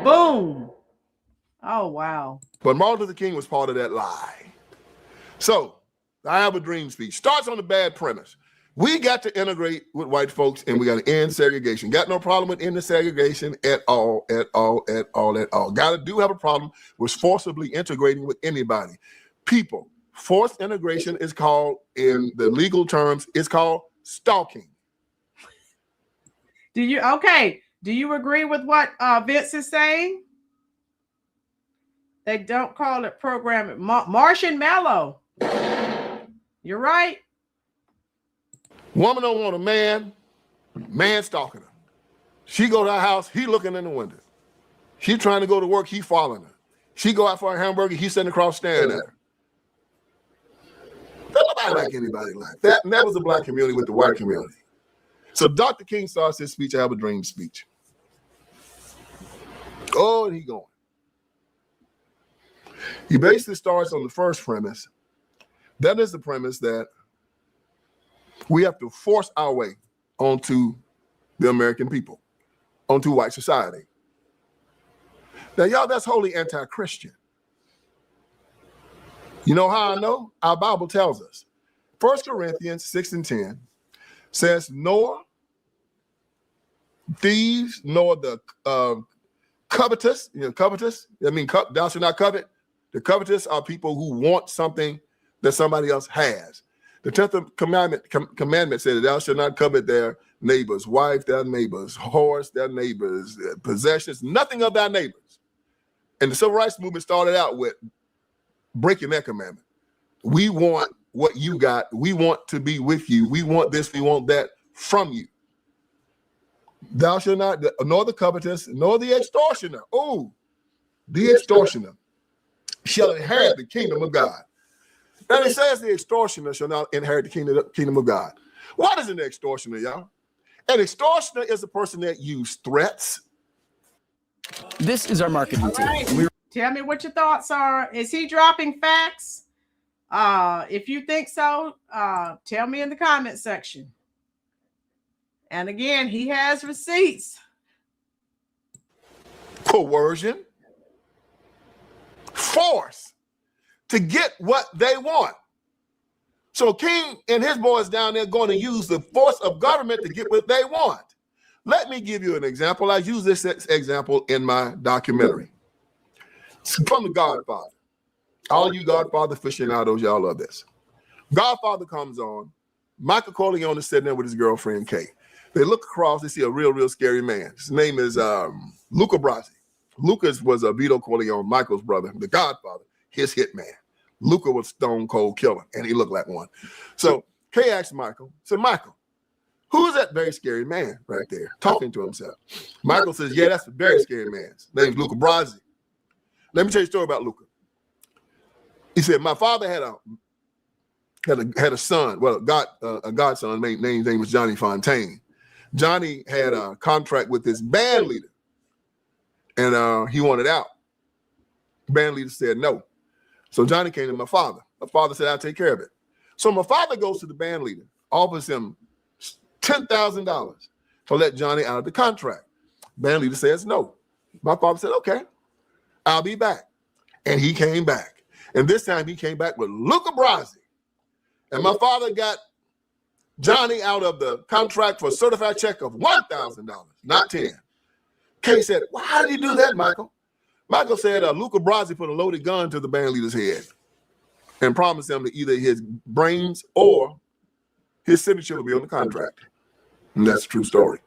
Boom. Oh, wow. But Martin Luther King was part of that lie. So, I have a dream speech. Starts on the bad premise. We got to integrate with white folks and we got to end segregation. Got no problem with ending segregation at all. Got to have a problem with forcibly integrating with anybody. People, forced integration is called, in the legal terms, it's called stalking. Do you agree with what Vince is saying? They don't call it programming. Martian Mellow. You're right. Woman don't want a man stalking her. She go to her house, he looking in the window. She trying to go to work, he following her. She go out for a hamburger, he sitting across staring at her. Nobody like anybody like that. And that was the black community with the white community. So Dr. King starts his speech, I have a dream speech. Oh, and he going. He basically starts on the first premise. That is the premise that We have to force our way onto the American people, onto white society. Now, y'all, that's wholly anti-Christian. You know how I know? Our Bible tells us. 1 Corinthians 6:10 says, nor thieves, nor the covetous, covetous, thou shalt not covet. The covetous are people who want something that somebody else has. The 10th commandment said, thou shalt not covet their neighbor's wife, their neighbor's horse, their neighbor's possessions, nothing of thy neighbors. And the civil rights movement started out with breaking that commandment. We want what you got. We want to be with you. We want this, we want that from you. Thou shalt not, nor the covetous, nor the extortioner. Oh, the extortioner shall inherit the kingdom of God. And it says the extortioner shall not inherit the kingdom of God. What is an extortioner, y'all? An extortioner is a person that uses threats. This is our marketing team. Right. Tell me what your thoughts are. Is he dropping facts? If you think so, tell me in the comment section. And again, he has receipts. Coercion, force to get what they want. So King and his boys down there going to use the force of government to get what they want. Let me give you an example. I use this example in my documentary. It's from The Godfather. All you Godfather aficionados, y'all love this. Godfather comes on. Michael Corleone is sitting there with his girlfriend, Kay. They look across, they see a real scary man. His name is Luca Brasi. Lucas was Vito Corleone, Michael's brother, the Godfather, his hitman. Luca was stone cold killer, and he looked like one. So Kay asked Michael, said, Michael, who is that very scary man right there talking to himself? Michael says, yeah, that's a very scary man. His name's Luca Brasi. Let me tell you a story about Luca. He said, my father had a son, well, a godson, his name was Johnny Fontaine. Johnny had a contract with this band leader, and he wanted out. The band leader said no. So Johnny came to my father. My father said, I'll take care of it. So my father goes to the band leader, offers him $10,000 to let Johnny out of the contract. Band leader says no. My father said, okay, I'll be back. And he came back. And this time he came back with Luca Brasi. And my father got Johnny out of the contract for a certified check of $1,000, not 10. Kay said, well, how did he do that, Michael? Michael said Luca Brasi put a loaded gun to the band leader's head and promised him that either his brains or his signature will be on the contract. And that's a true story.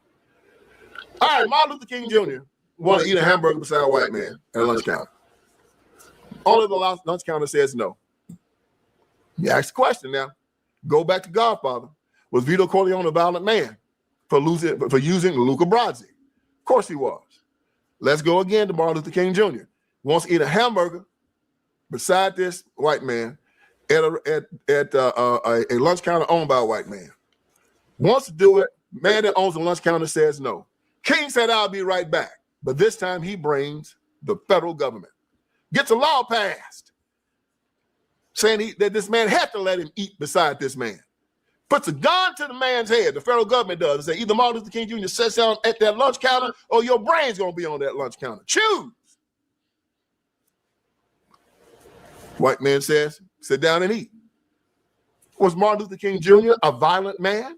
All right, Martin Luther King Jr. wanted to eat a hamburger beside a white man at a lunch counter. Only the lunch counter says no. You ask the question now. Go back to Godfather. Was Vito Corleone a violent man for using Luca Brasi? Of course he was. Let's go again to Martin Luther King Jr. Wants to eat a hamburger beside this white man at a lunch counter owned by a white man. Wants to do it. Man that owns the lunch counter says no. King said, I'll be right back. But this time he brings the federal government. Gets a law passed saying that this man had to let him eat beside this man. Puts a gun to the man's head, the federal government does, and say either Martin Luther King Jr. sits down at that lunch counter or your brain's going to be on that lunch counter. Choose. White man says, sit down and eat. Was Martin Luther King Jr. a violent man?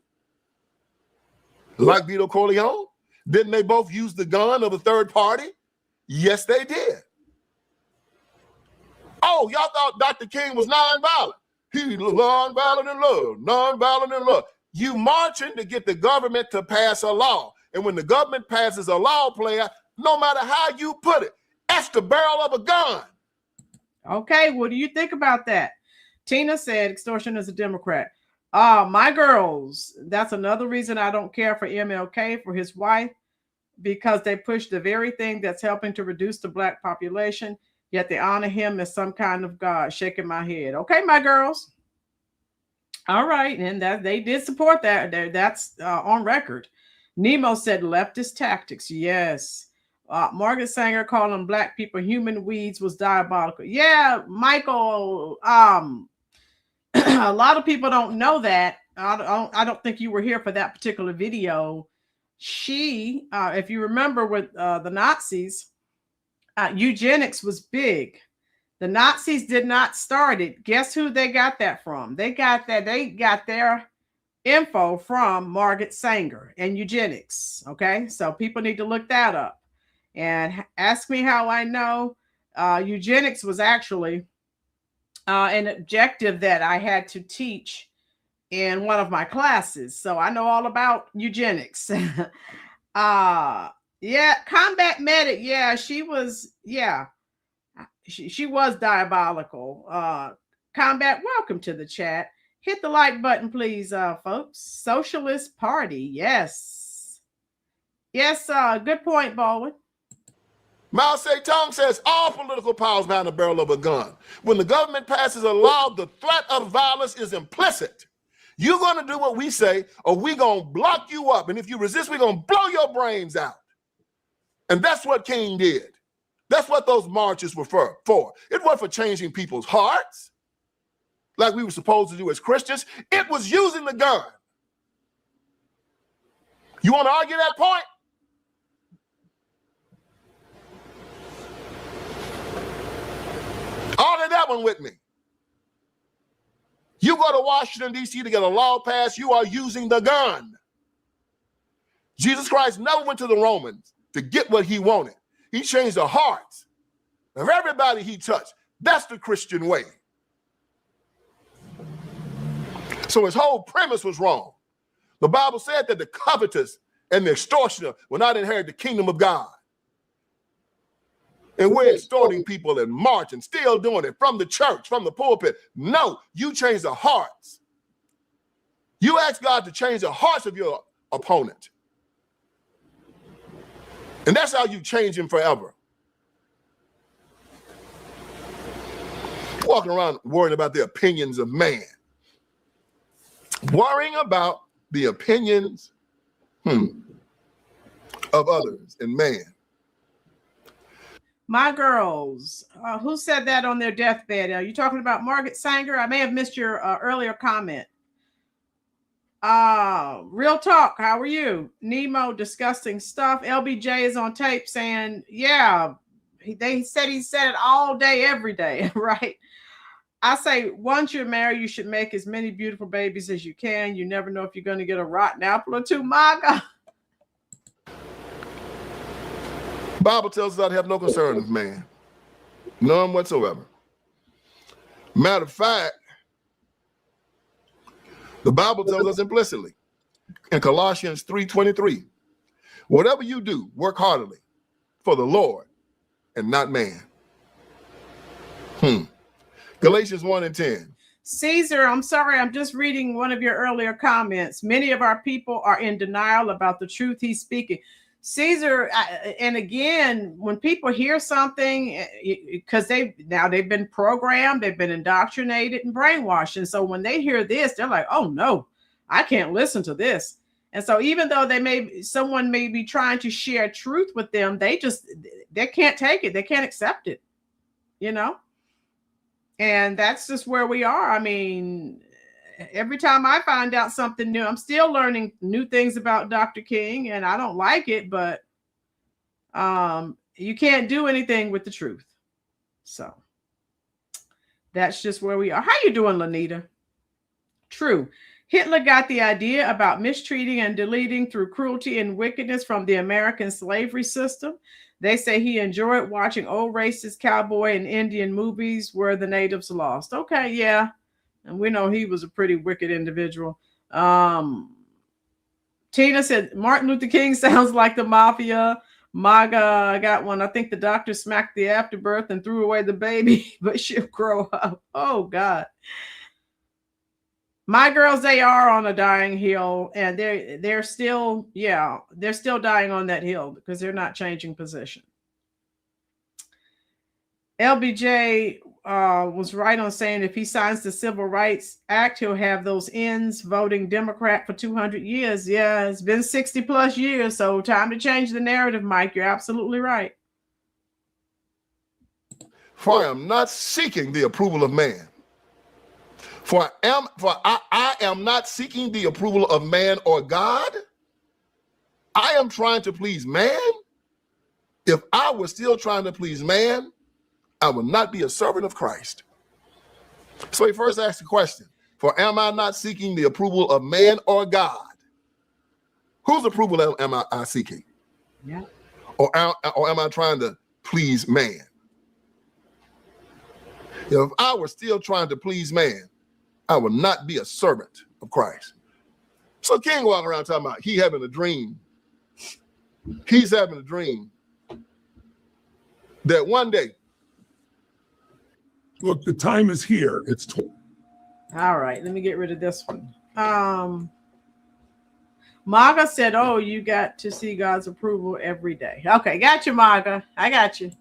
Like Vito Corleone? Didn't they both use the gun of a third party? Yes, they did. Oh, y'all thought Dr. King was nonviolent. He nonviolent in love, nonviolent in love. You marching to get the government to pass a law. And when the government passes a law, player, no matter how you put it, that's the barrel of a gun. Okay, what do you think about that? Tina said extortion is a Democrat. My girls, that's another reason I don't care for MLK, for his wife, because they push the very thing that's helping to reduce the black population, yet they honor him as some kind of God. Shaking my head. Okay, my girls. All right, and that they did support that. That's on record. Nemo said leftist tactics. Yes. Margaret Sanger calling black people human weeds was diabolical. Yeah, Michael. A lot of people don't know that. I don't think you were here for that particular video. She, if you remember with the Nazis, eugenics was big. The Nazis did not start it. Guess who they got that from? They got their info from Margaret Sanger and eugenics. Okay, so people need to look that up and ask me how I know. Eugenics was actually an objective that I had to teach in one of my classes, so I know all about eugenics. Yeah, combat medic. Yeah, she was. Yeah, she was diabolical. Combat, welcome to the chat. Hit the like button, please, folks. Socialist Party. Yes. Yes, good point, Baldwin. Mao Zedong says all political powers behind the barrel of a gun. When the government passes a law, the threat of violence is implicit. You're going to do what we say, or we're going to block you up. And if you resist, we're going to blow your brains out. And that's what King did. That's what those marches were for. It wasn't for changing people's hearts, like we were supposed to do as Christians. It was using the gun. You want to argue that point? Argue that one with me. You go to Washington, D.C. to get a law passed, you are using the gun. Jesus Christ never went to the Romans to get what he wanted. He changed the hearts of everybody he touched. That's the Christian way. So his whole premise was wrong. The Bible said that the covetous and the extortioner will not inherit the kingdom of God. And we're extorting people and marching, still doing it from the church, from the pulpit. No, you change the hearts. You ask God to change the hearts of your opponent. And that's how you change him forever. Walking around worrying about the opinions of man. Worrying about the opinions of others and man. My girls, who said that on their deathbed? Are you talking about Margaret Sanger? I may have missed your earlier comment. Real talk, how are you? Nemo, disgusting stuff. LBJ is on tape saying, yeah, they said he said it all day, every day, right? I say, once you're married, you should make as many beautiful babies as you can. You never know if you're going to get a rotten apple or two. My God. Bible tells us I have no concern with man. None whatsoever. Matter of fact, the Bible tells us implicitly in Colossians 3:23, whatever you do, work heartily for the Lord and not man. Galatians 1:10. Caesar, I'm sorry, I'm just reading one of your earlier comments. Many of our people are in denial about the truth he's speaking. Caesar, and again, when people hear something, because they've been programmed, they've been indoctrinated and brainwashed. And so when they hear this, they're like, oh no, I can't listen to this. And so even though someone may be trying to share truth with them, they can't take it. They can't accept it, you know? And that's just where we are. I mean, every time I find out something new, I'm still learning new things about Dr. King, and I don't like it, but you can't do anything with the truth. So that's just where we are. How you doing, Lanita? True. Hitler got the idea about mistreating and deleting through cruelty and wickedness from the American slavery system. They say he enjoyed watching old racist cowboy and Indian movies where the natives lost. Okay, yeah. And we know he was a pretty wicked individual. Tina said, Martin Luther King sounds like the mafia. MAGA got one. I think the doctor smacked the afterbirth and threw away the baby, but she'll grow up. Oh, God. My girls, they are on a dying hill, and they're still dying on that hill because they're not changing position. LBJ was right on saying if he signs the Civil Rights Act, he'll have those ends voting Democrat for 200 years. Yeah, it's been 60 plus years, so time to change the narrative, Mike. You're absolutely right. For I am not seeking the approval of man. For I am not seeking the approval of man or God. I am trying to please man. If I were still trying to please man, I would not be a servant of Christ. So he first asked the question, for am I not seeking the approval of man or God? Whose approval am I seeking? Yeah. Or am I trying to please man? If I were still trying to please man, I would not be a servant of Christ. So King walking around talking about he having a dream. He's having a dream that one day. Look, the time is here. It's All right, let me get rid of this one. Maga said, oh, you got to see God's approval every day. Okay, got you, Maga. I got you.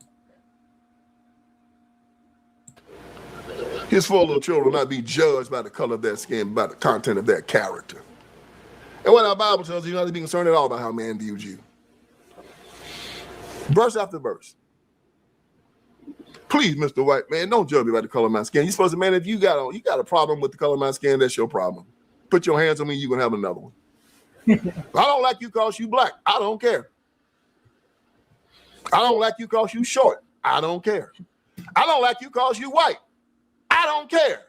His four little children will not be judged by the color of their skin, by the content of their character. And what our Bible tells you, you're not to be concerned at all about how man views you. Verse after verse. Please, Mr. White man, don't judge me by the color of my skin. You're supposed to, man, if you got a problem with the color of my skin, that's your problem. Put your hands on me, you're going to have another one. I don't like you because you black. I don't care. I don't like you because you short. I don't care. I don't like you because you white. I don't care.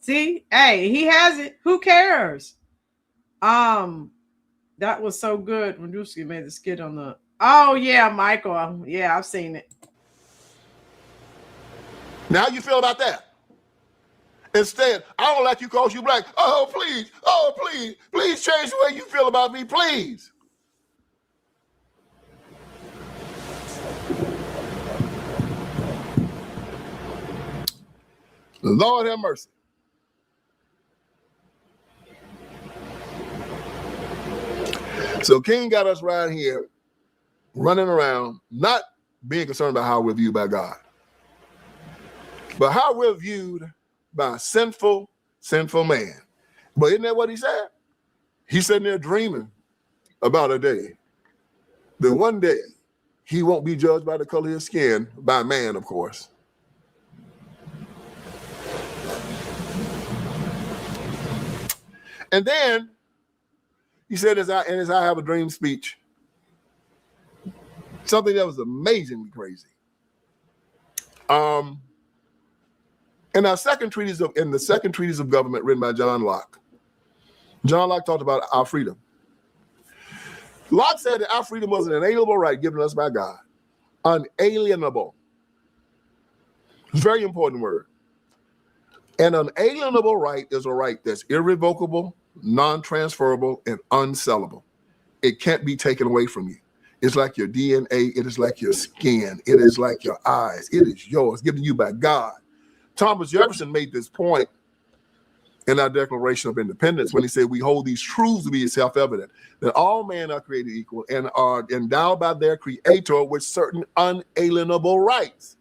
See, hey, he has it. Who cares? That was so good when Drewski made the skit on the. Oh yeah, Michael. Yeah, I've seen it. Now, how you feel about that? Instead, I don't like you because you black. Oh, please change the way you feel about me, please. Lord have mercy. So King got us right here running around, not being concerned about how we're viewed by God, but how we're viewed by a sinful man. But isn't that what he said? He's sitting there dreaming about a day that one day he won't be judged by the color of his skin, by man, of course. And then he said, as I have a dream speech, something that was amazingly crazy. In the second treatise of government written by John Locke talked about our freedom. Locke said that our freedom was an inalienable right given us by God. Unalienable. Very important word. An unalienable right is a right that's irrevocable, non-transferable, and unsellable. It can't be taken away from you. It's like your DNA. It is like your skin. It is like your eyes. It is yours, given you by God. Thomas Jefferson made this point in our Declaration of Independence when he said, we hold these truths to be self-evident, that all men are created equal and are endowed by their creator with certain unalienable rights,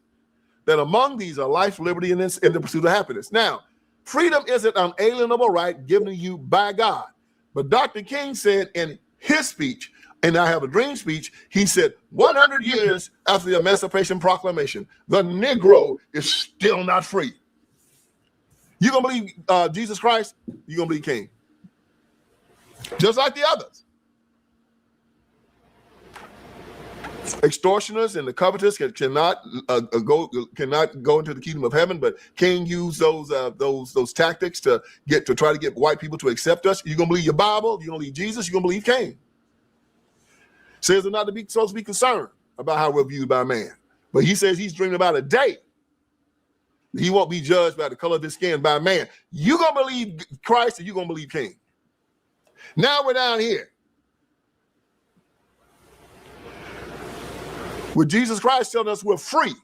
that among these are life, liberty, and the pursuit of happiness. Now, freedom is an unalienable right given to you by God. But Dr. King said in his speech, and I have a dream speech, he said 100 years after the Emancipation Proclamation, the Negro is still not free. You gonna believe Jesus Christ, you gonna believe King. Just like the others. Extortioners and the covetous cannot go into the kingdom of heaven, but King used those tactics to try to get white people to accept us. You gonna believe your Bible? You gonna believe Jesus? You gonna believe King? Says we're not supposed to be concerned about how we're viewed by man, but he says he's dreaming about a day he won't be judged by the color of his skin by man. You gonna believe Christ, or you gonna believe King? Now we're down here. With Jesus Christ telling us we're free.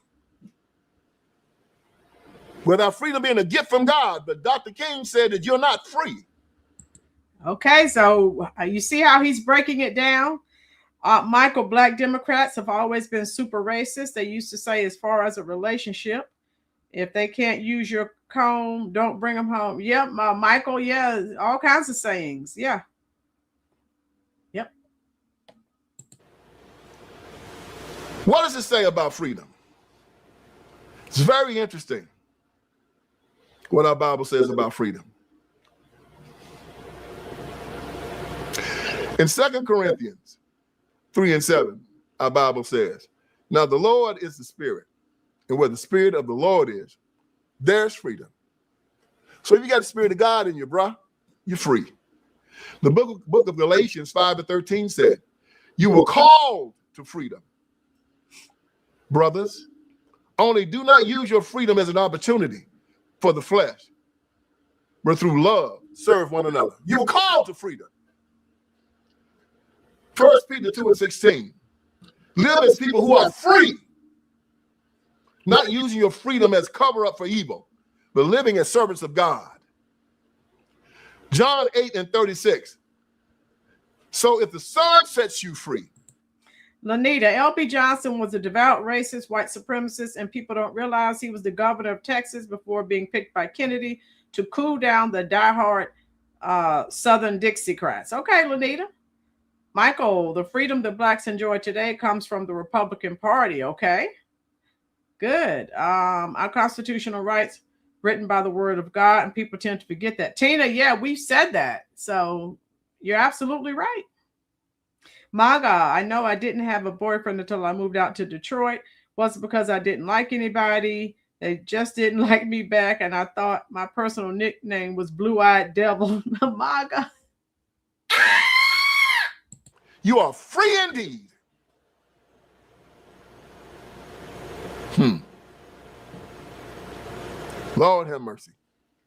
With our freedom being a gift from God, but Dr. King said that you're not free. Okay, so you see how he's breaking it down? Michael, black Democrats have always been super racist. They used to say, as far as a relationship, if they can't use your comb, don't bring them home. Yep, Michael, yeah, all kinds of sayings. Yeah. Yep. What does it say about freedom? It's very interesting. what our Bible says about freedom. In 2 Corinthians 3:7, our Bible says, now the Lord is the Spirit, and where the Spirit of the Lord is, there's freedom. So if you got the Spirit of God in you, bruh, you're free. The book of Galatians 5:13 said, you were called to freedom. Brothers, only do not use your freedom as an opportunity for the flesh, but through love, serve one another. You were called to freedom. 1 Peter 2:16. Live as people who are free, not using your freedom as cover up for evil, but living as servants of God. John 8:36. So if the Son sets you free. Lanita, L.B. Johnson was a devout racist, white supremacist, and people don't realize he was the governor of Texas before being picked by Kennedy to cool down the diehard Southern Dixiecrats. Okay, Lanita. Michael, the freedom that blacks enjoy today comes from the Republican Party. Okay, good. Our constitutional rights written by the word of God, and people tend to forget that. Tina, yeah, we've said that. So you're absolutely right. Maga, I know I didn't have a boyfriend until I moved out to Detroit. Wasn't because I didn't like anybody. They just didn't like me back, and I thought my personal nickname was Blue-Eyed Devil. Maga. You are free indeed. Lord have mercy.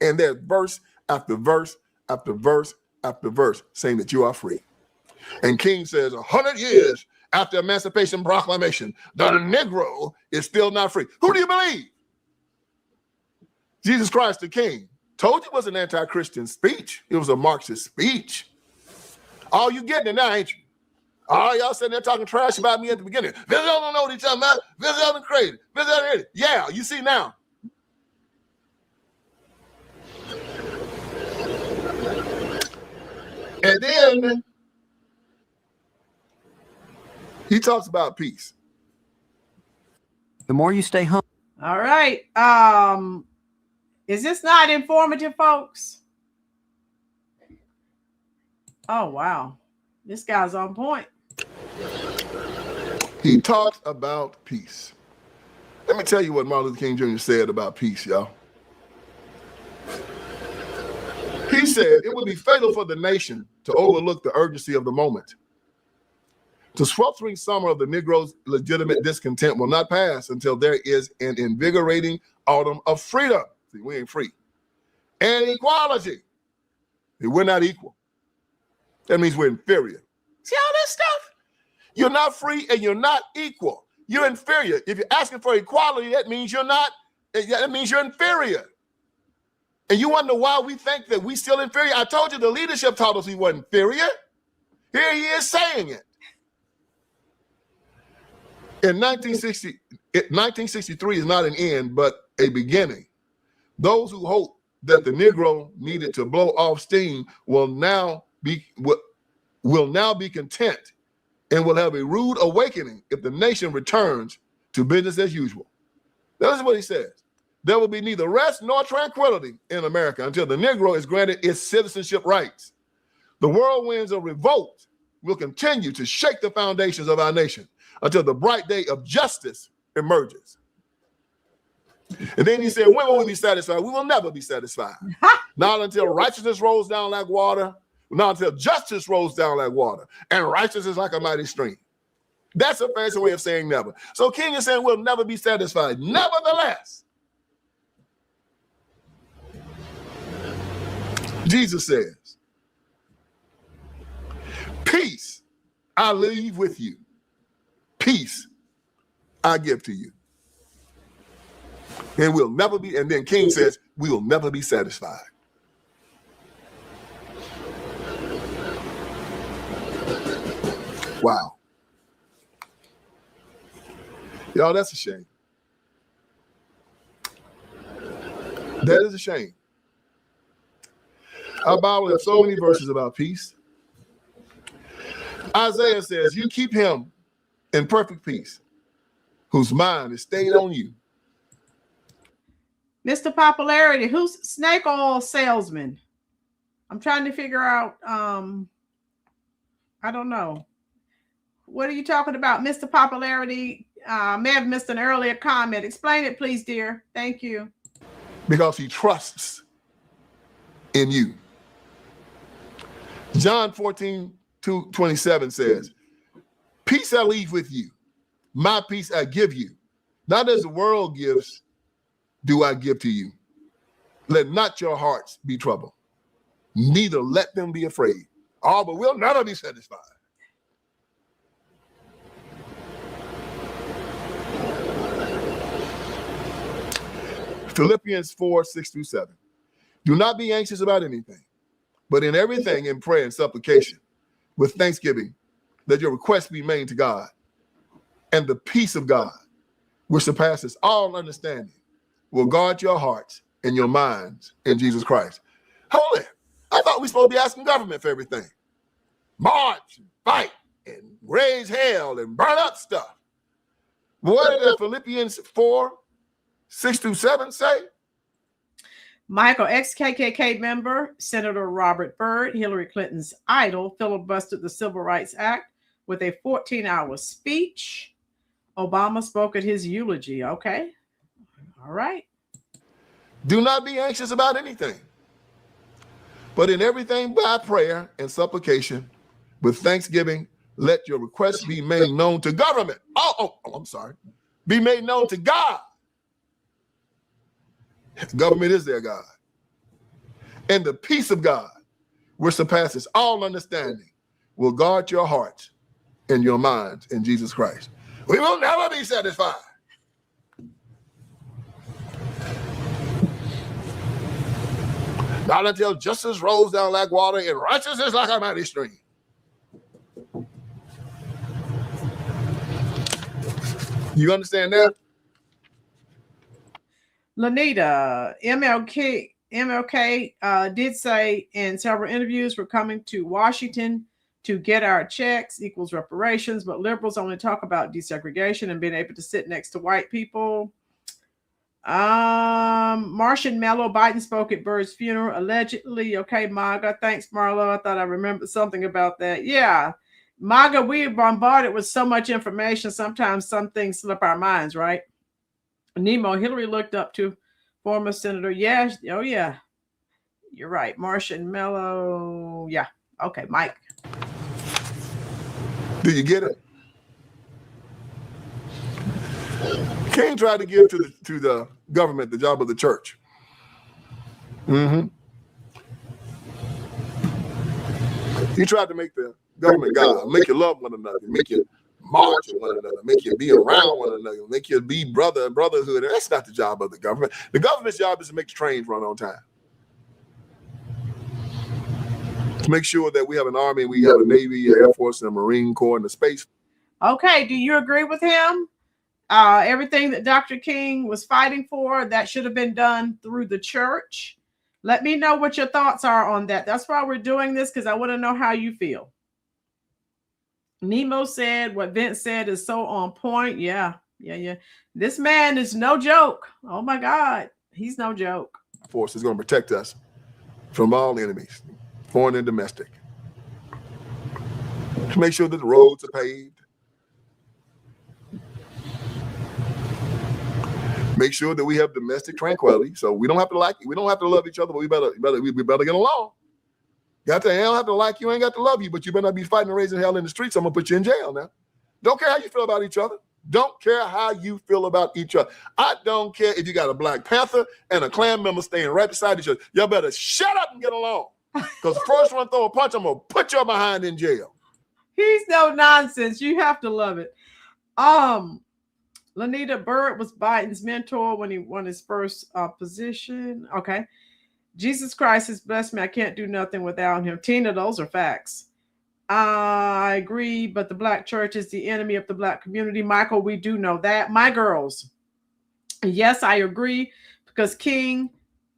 And there's verse after verse after verse after verse saying that you are free. And King says 100 years after Emancipation Proclamation, the Negro is still not free. Who do you believe? Jesus Christ the King. Told you it was an anti-Christian speech. It was a Marxist speech. All you getting it now, ain't you? All y'all sitting there talking trash about me at the beginning. Visit don't know what each other about. Visit and crazy. Visit. Yeah, you see now. And then he talks about peace. The more you stay home. All right. Is this not informative, folks? Oh, wow. This guy's on point. He talks about peace. Let me tell you what Martin Luther King Jr. said about peace, y'all. He said it would be fatal for the nation to overlook the urgency of the moment. The sweltering summer of the Negro's legitimate discontent will not pass until there is an invigorating autumn of freedom. See, we ain't free. And equality. We're not equal. That means we're inferior. See all that stuff? You're not free and you're not equal. You're inferior. If you're asking for equality, that means you're not, that means you're inferior. And you wonder why we think that we still inferior. I told you the leadership taught us we weren't inferior. Here he is saying it. In 1963 is not an end, but a beginning. Those who hope that the Negro needed to blow off steam will now be content and will have a rude awakening if the nation returns to business as usual. That is what he says. There will be neither rest nor tranquility in America until the Negro is granted its citizenship rights. The whirlwinds of revolt will continue to shake the foundations of our nation until the bright day of justice emerges. And then he said, when will we be satisfied? We will never be satisfied. Not until righteousness rolls down like water, not until justice rolls down like water, and righteousness like a mighty stream. That's a fancy way of saying never. So King is saying we'll never be satisfied. Nevertheless, Jesus says, peace I leave with you. Peace I give to you. And we'll never be, and then King says, we will never be satisfied. Wow. Y'all, that's a shame. That is a shame. Our Bible has so many verses about peace. Isaiah says, you keep him in perfect peace, whose mind is stayed on you. Mr. Popularity, who's snake oil salesman? I'm trying to figure out. I don't know. What are you talking about, Mr. Popularity? May have missed an earlier comment. Explain it, please, dear. Thank you. Because he trusts in you. John 14:27 says, peace I leave with you. My peace I give you. Not as the world gives, do I give to you. Let not your hearts be troubled. Neither let them be afraid. Oh, but we'll never be satisfied. Philippians 4:6-7. Do not be anxious about anything, but in everything in prayer and supplication, with thanksgiving, let your requests be made to God. And the peace of God, which surpasses all understanding, will guard your hearts and your minds in Jesus Christ. Hold it. I thought we were supposed to be asking government for everything. March, and fight, and raise hell, and burn up stuff. What did Philippians 4:6-7 say? Michael, ex-KKK member, Senator Robert Byrd, Hillary Clinton's idol, filibustered the Civil Rights Act with a 14-hour speech. Obama spoke at his eulogy. Okay. All right. Do not be anxious about anything, but in everything by prayer and supplication, with thanksgiving, let your requests be made known to government. I'm sorry. Be made known to God. Government is their God. And the peace of God, which surpasses all understanding, will guard your hearts and your minds in Jesus Christ. We will never be satisfied. Not until justice rolls down like water and righteousness like a mighty stream. You understand that? Lanita, MLK did say in several interviews, we're coming to Washington to get our checks equals reparations, but liberals only talk about desegregation and being able to sit next to white people. Martian Mello, Biden spoke at Byrd's funeral, allegedly. Okay, MAGA. Thanks, Marlo. I thought I remembered something about that. Yeah. MAGA, we are bombarded with so much information. Sometimes some things slip our minds, right? Nemo, Hillary looked up to former Senator. Yes. Oh, yeah. You're right. Martian Mello. Yeah. Okay, Mike. Do you get it? King tried to give to the government the job of the church. Mm-hmm. He tried to make the government God, make you love one another, make you march with one another, make you be around one another, make you be brotherhood. That's not the job of the government. The government's job is to make the trains run on time. To make sure that we have an army, we have a Navy, an Air Force, and a Marine Corps, and a space. Okay, do you agree with him? Everything that Dr. King was fighting for, that should have been done through the church. Let me know what your thoughts are on that. That's why we're doing this, because I want to know how you feel. Nemo said what Vince said is so on point. Yeah. This man is no joke. Oh my God. He's no joke. Force is going to protect us from all enemies, foreign and domestic. To make sure that the roads are paved. Make sure that we have domestic tranquility. So we don't have to like you. We don't have to love each other, but we better get along. I don't have to like you, ain't got to love you, but you better not be fighting and raising hell in the streets. I'm gonna put you in jail now. Don't care how you feel about each other. Don't care how you feel about each other. I don't care if you got a Black Panther and a Klan member staying right beside each other. Y'all better shut up and get along. Because the first one throw a punch, I'm gonna put your behind in jail. He's no nonsense. You have to love it. Lanita, Byrd was Biden's mentor when he won his first position. Okay. Jesus Christ has blessed me. I can't do nothing without him. Tina, those are facts. I agree, but the Black church is the enemy of the Black community. Michael, we do know that. My girls, yes, I agree, because King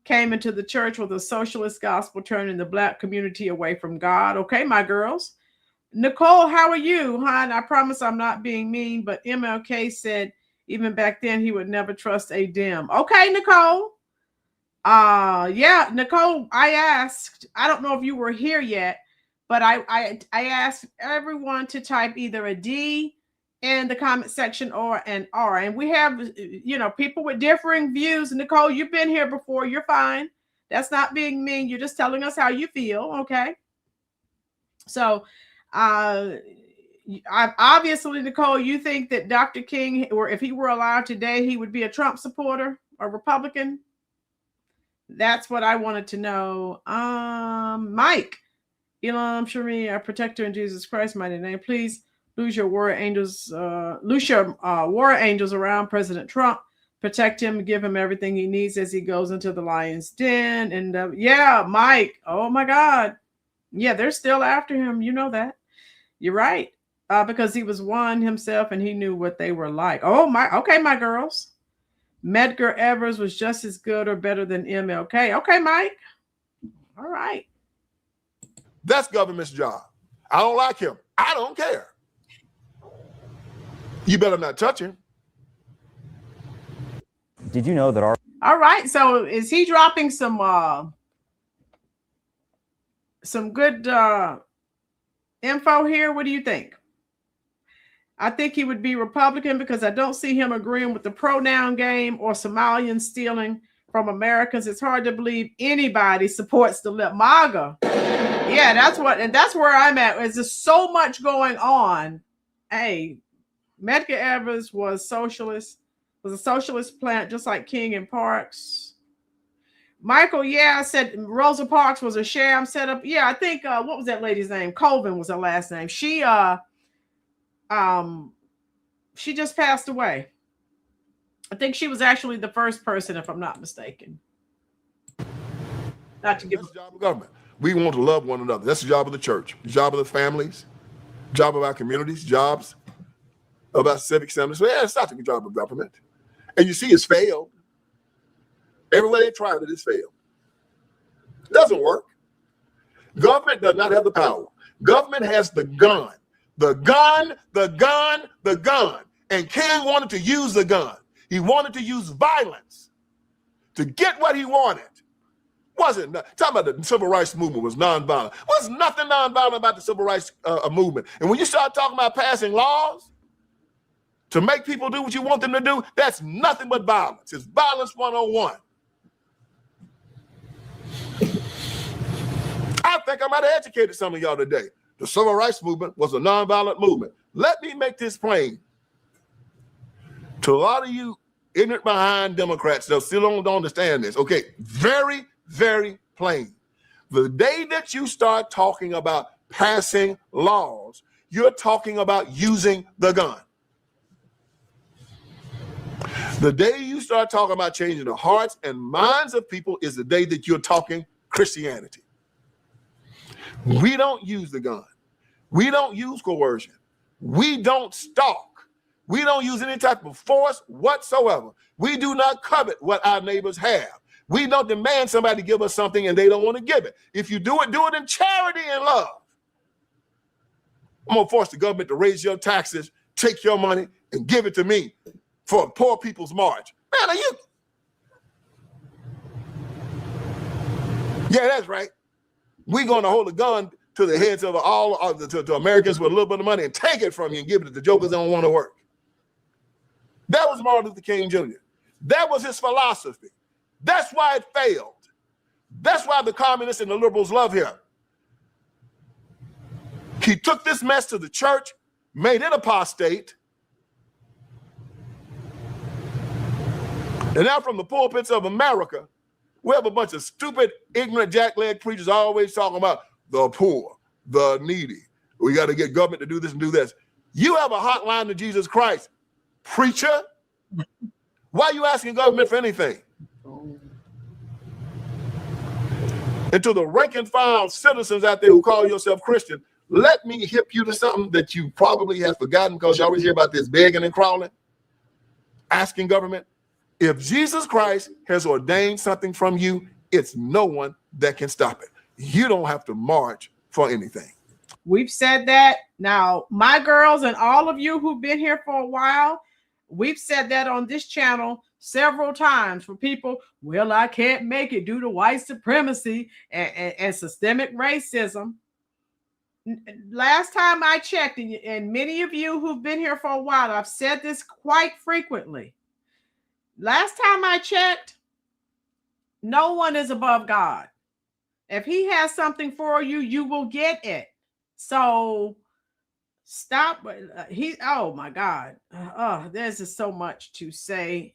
came into the church with a socialist gospel, turning the Black community away from God. Okay, my girls. Nicole, how are you, hon? I promise I'm not being mean, but MLK said even back then he would never trust a Dem. Okay, Nicole. Yeah, Nicole, I asked, I don't know if you were here yet, but I asked everyone to type either a D in the comment section or an R. And we have, you know, people with differing views. Nicole, you've been here before. You're fine. That's not being mean. You're just telling us how you feel. Okay. So, obviously, Nicole, you think that Dr. King, or if he were alive today, he would be a Trump supporter or Republican? That's what I wanted to know. Mike, Elam Shari, our protector in Jesus Christ, mighty name. Please lose your warrior angels, warrior angels around President Trump. Protect him, give him everything he needs as he goes into the lion's den. And yeah, Mike. Oh my God. Yeah, they're still after him. You know that. You're right. Because he was one himself and he knew what they were like. Oh my. Okay, my girls. Medgar Evers was just as good or better than MLK. Okay, Mike. All right. That's government's job. I don't like him. I don't care. You better not touch him. Did you know that our... All right. So is he dropping some good info here? What do you think? I think he would be Republican because I don't see him agreeing with the pronoun game or Somalians stealing from Americans. It's hard to believe anybody supports the left MAGA. Yeah, that's where I'm at. There's just so much going on. Hey, Medgar Evers was a socialist plant, just like King and Parks. Michael, yeah, said Rosa Parks was a sham setup. Yeah, I think what was that lady's name? Colvin was her last name. She just passed away. I think she was actually the first person, if I'm not mistaken. Not to give That's the job of government. We want to love one another. That's the job of the church, the job of the families, job of our communities, jobs of our civic assemblies. So yeah, it's not the job of government. And you see, it's failed. Everywhere they tried it, it's failed. It doesn't work. Government does not have the power. Government has the gun. The gun. And King wanted to use the gun. He wanted to use violence to get what he wanted. Talking about the civil rights movement was nonviolent. Was nothing nonviolent about the civil rights movement. And when you start talking about passing laws to make people do what you want them to do, that's nothing but violence. It's violence 101. I think I might have educated some of y'all today. The civil rights movement was a nonviolent movement. Let me make this plain to a lot of you ignorant behind Democrats that still don't understand this. Okay, very, very plain. The day that you start talking about passing laws, you're talking about using the gun. The day you start talking about changing the hearts and minds of people is the day that you're talking Christianity. We don't use the gun. We don't use coercion. We don't stalk. We don't use any type of force whatsoever. We do not covet what our neighbors have. We don't demand somebody give us something and they don't want to give it. If you do it in charity and love. I'm going to force the government to raise your taxes, take your money, and give it to me for a poor people's march. Man, are you? Yeah, that's right. We're going to hold a gun to the heads of to Americans with a little bit of money and take it from you and give it to the jokers that don't want to work. That was Martin Luther King Jr. That was his philosophy. That's why it failed. That's why the communists and the liberals love him. He took this mess to the church, made it apostate, and now from the pulpits of America, we have a bunch of stupid, ignorant, jackleg preachers always talking about the poor, the needy. We got to get government to do this and do this. You have a hotline to Jesus Christ, preacher. Why are you asking government for anything? And to the rank and file citizens out there who call yourself Christian, let me hip you to something that you probably have forgotten because you always hear about this begging and crawling, asking government. If Jesus Christ has ordained something from you, it's no one that can stop it. You don't have to march for anything. We've said that. Now, my girls and all of you who've been here for a while, we've said that on this channel several times for people, well, I can't make it due to white supremacy and systemic racism. Last time I checked, and many of you who've been here for a while, I've said this quite frequently. Last time I checked, no one is above God. If he has something for you, you will get it. So stop. Oh my God. There's just so much to say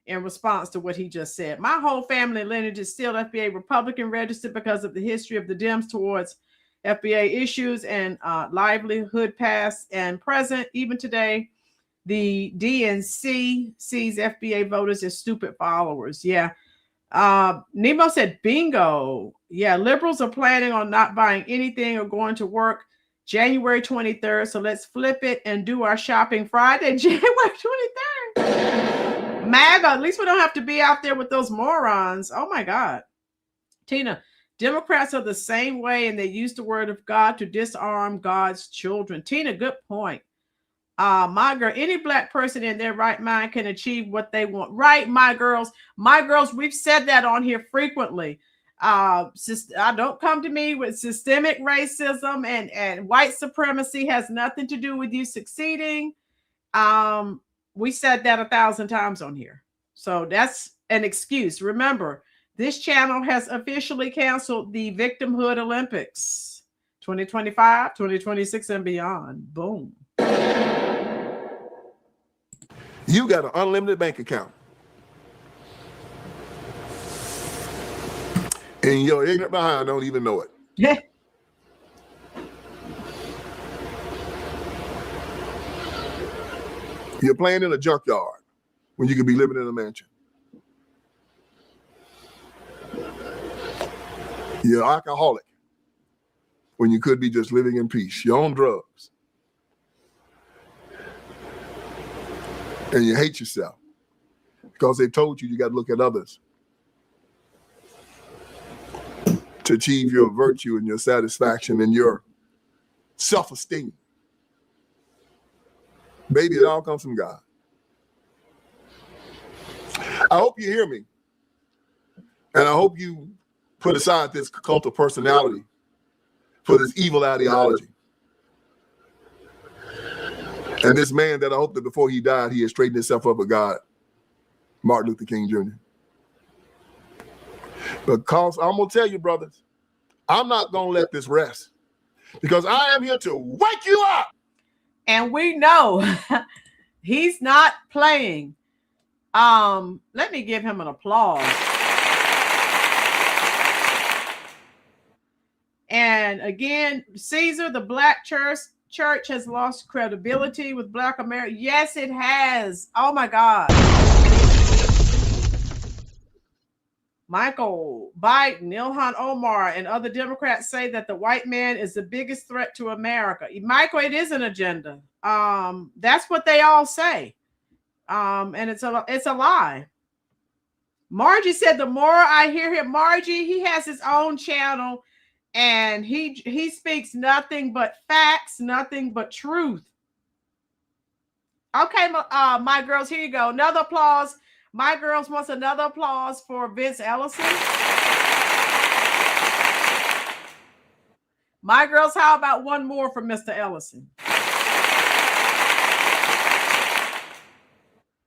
in response to what he just said. My whole family lineage is still FBA Republican registered because of the history of the Dems towards FBA issues and livelihood past and present. Even today, the DNC sees FBA voters as stupid followers. Yeah. Nemo said, bingo. Yeah, liberals are planning on not buying anything or going to work January 23rd. So let's flip it and do our shopping Friday, January 23rd. MAGA, at least we don't have to be out there with those morons. Oh my God. Tina, Democrats are the same way, and they use the word of God to disarm God's children. Tina, good point. My girl, any black person in their right mind can achieve what they want. Right, my girls, we've said that on here frequently. Don't come to me with systemic racism and white supremacy has nothing to do with you succeeding. We said that 1,000 times on here. So that's an excuse. Remember, this channel has officially canceled the Victimhood Olympics 2025, 2026, and beyond. Boom. You got an unlimited bank account. And your ignorant behind don't even know it. Yeah. You're playing in a junkyard when you could be living in a mansion. You're an alcoholic when you could be just living in peace. You're on drugs. And you hate yourself because they told you got to look at others to achieve your virtue and your satisfaction and your self-esteem. Baby, it all comes from God. I hope you hear me. And I hope you put aside this cult of personality for this evil ideology. And this man that I hope that before he died, he had straightened himself up with God, Martin Luther King Jr. Because I'm going to tell you, brothers, I'm not going to let this rest because I am here to wake you up. And we know he's not playing. Let me give him an applause. And again, Caesar, the black church has lost credibility with Black America. Yes, it has. Oh my God. Michael Biden, Ilhan Omar, and other Democrats say that the white man is the biggest threat to America. Michael, it is an agenda. That's what they all say. And it's a lie. Margie said, the more I hear him, Margie, he has his own channel. And he speaks nothing but facts, nothing but truth. Okay, my girls, here you go. Another applause. My girls wants another applause for Vince Ellison. My girls, how about one more for Mr. Ellison?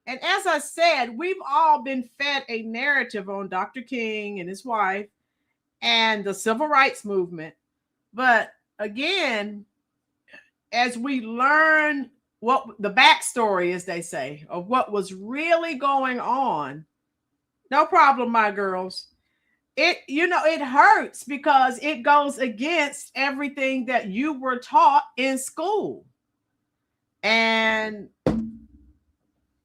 And as I said, we've all been fed a narrative on Dr. King and his wife and the civil rights movement. But again, as we learn what the backstory, as they say, of what was really going on, no problem, my girls. It hurts because it goes against everything that you were taught in school. And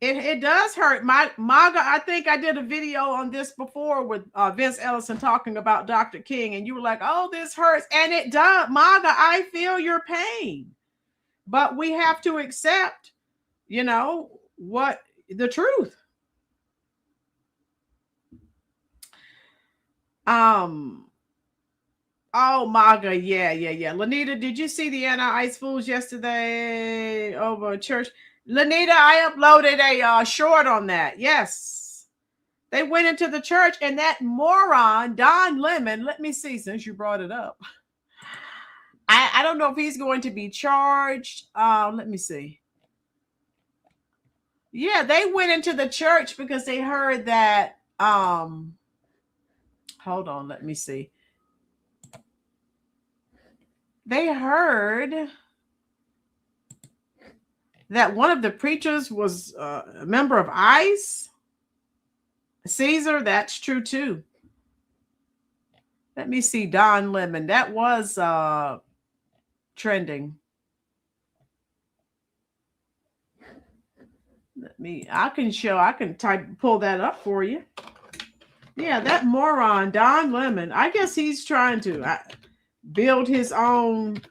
it does hurt. MAGA, I think I did a video on this before with Vince Ellison talking about Dr. King, and you were like, oh, this hurts. And it does. MAGA, I feel your pain. But we have to accept, what the truth. Oh, MAGA, yeah. Lanita, did you see the anti-ICE fools yesterday over church? Lanita, I uploaded a short on that. Yes. They went into the church, and that moron, Don Lemon, let me see, since you brought it up. I don't know if he's going to be charged. Let me see. Yeah, they went into the church because they heard that. Hold on, let me see. They heard that one of the preachers was a member of ICE. Caesar, that's true too. Let me see, Don Lemon. That was trending. I can pull that up for you. Yeah, that moron, Don Lemon. I guess he's trying to build his own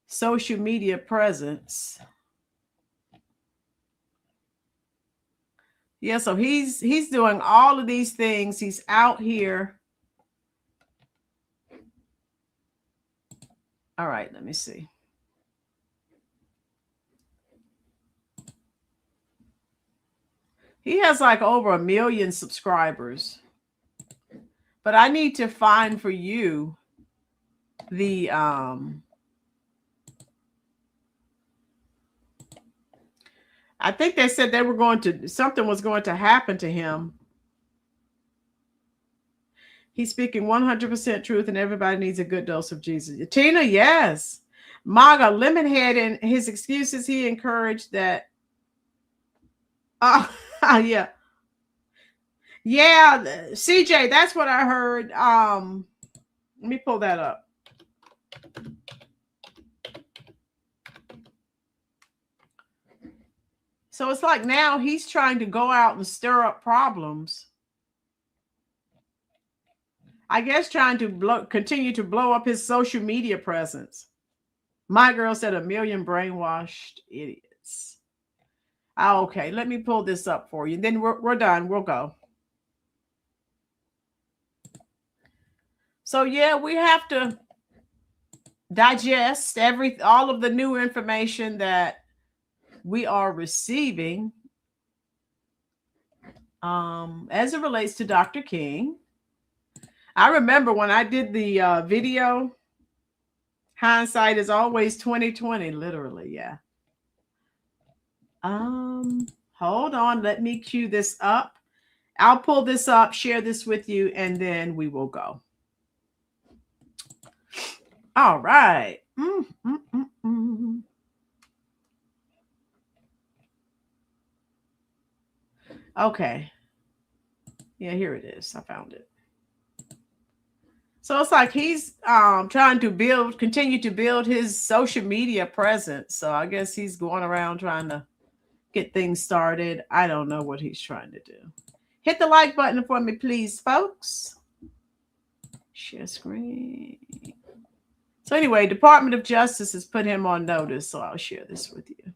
social media presence. Yeah, so he's doing all of these things. He's out here. All right, let me see. He has like over 1 million subscribers. But I need to find for you the I think they said they were something was going to happen to him. He's speaking 100% truth, and everybody needs a good dose of Jesus. Tina, yes. Maga Lemonhead, in his excuses, he encouraged that. Yeah. Yeah, CJ, that's what I heard. Let me pull that up. So it's like now he's trying to go out and stir up problems. I guess trying to continue to blow up his social media presence. My girl said 1 million brainwashed idiots. Okay, let me pull this up for you. Then we're done. We'll go. So yeah, we have to digest all of the new information that we are receiving as it relates to Dr. King. I remember when I did the video, hindsight is always 20/20, literally, yeah. Hold on, let me cue this up. I'll pull this up, share this with you, and then we will go. All right. Okay. Yeah, here it is. I found it. So it's like he's trying to continue to build his social media presence. So I guess he's going around trying to get things started. I don't know what he's trying to do. Hit the like button for me, please, folks. Share screen. So anyway, Department of Justice has put him on notice, so I'll share this with you.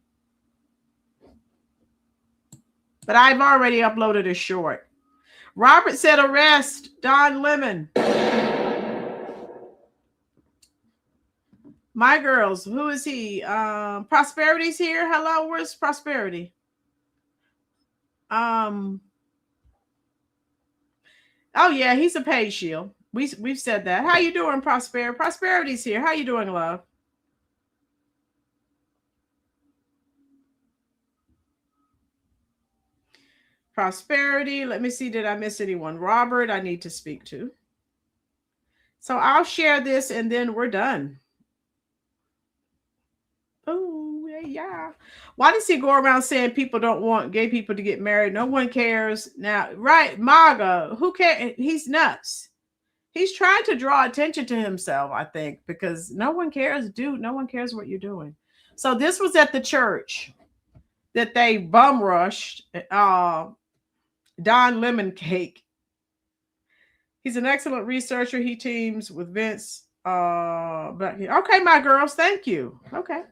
But I've already uploaded a short. Robert said arrest Don Lemon. My girls, who is he? Prosperity's here. Hello, where's Prosperity? Oh yeah, he's a paid shield. We've said that. How you doing, Prosperity? Prosperity's here. How you doing, love? Prosperity. Let me see. Did I miss anyone? Robert, I need to speak to. So I'll share this and then we're done. Oh, yeah. Why does he go around saying people don't want gay people to get married? No one cares. Now, right, MAGA, who cares? He's nuts. He's trying to draw attention to himself, I think, because no one cares, dude. No one cares what you're doing. So this was at the church that they bum rushed Don Lemon Cake. He's an excellent researcher. He teams with Vince. Okay, my girls, thank you. Okay.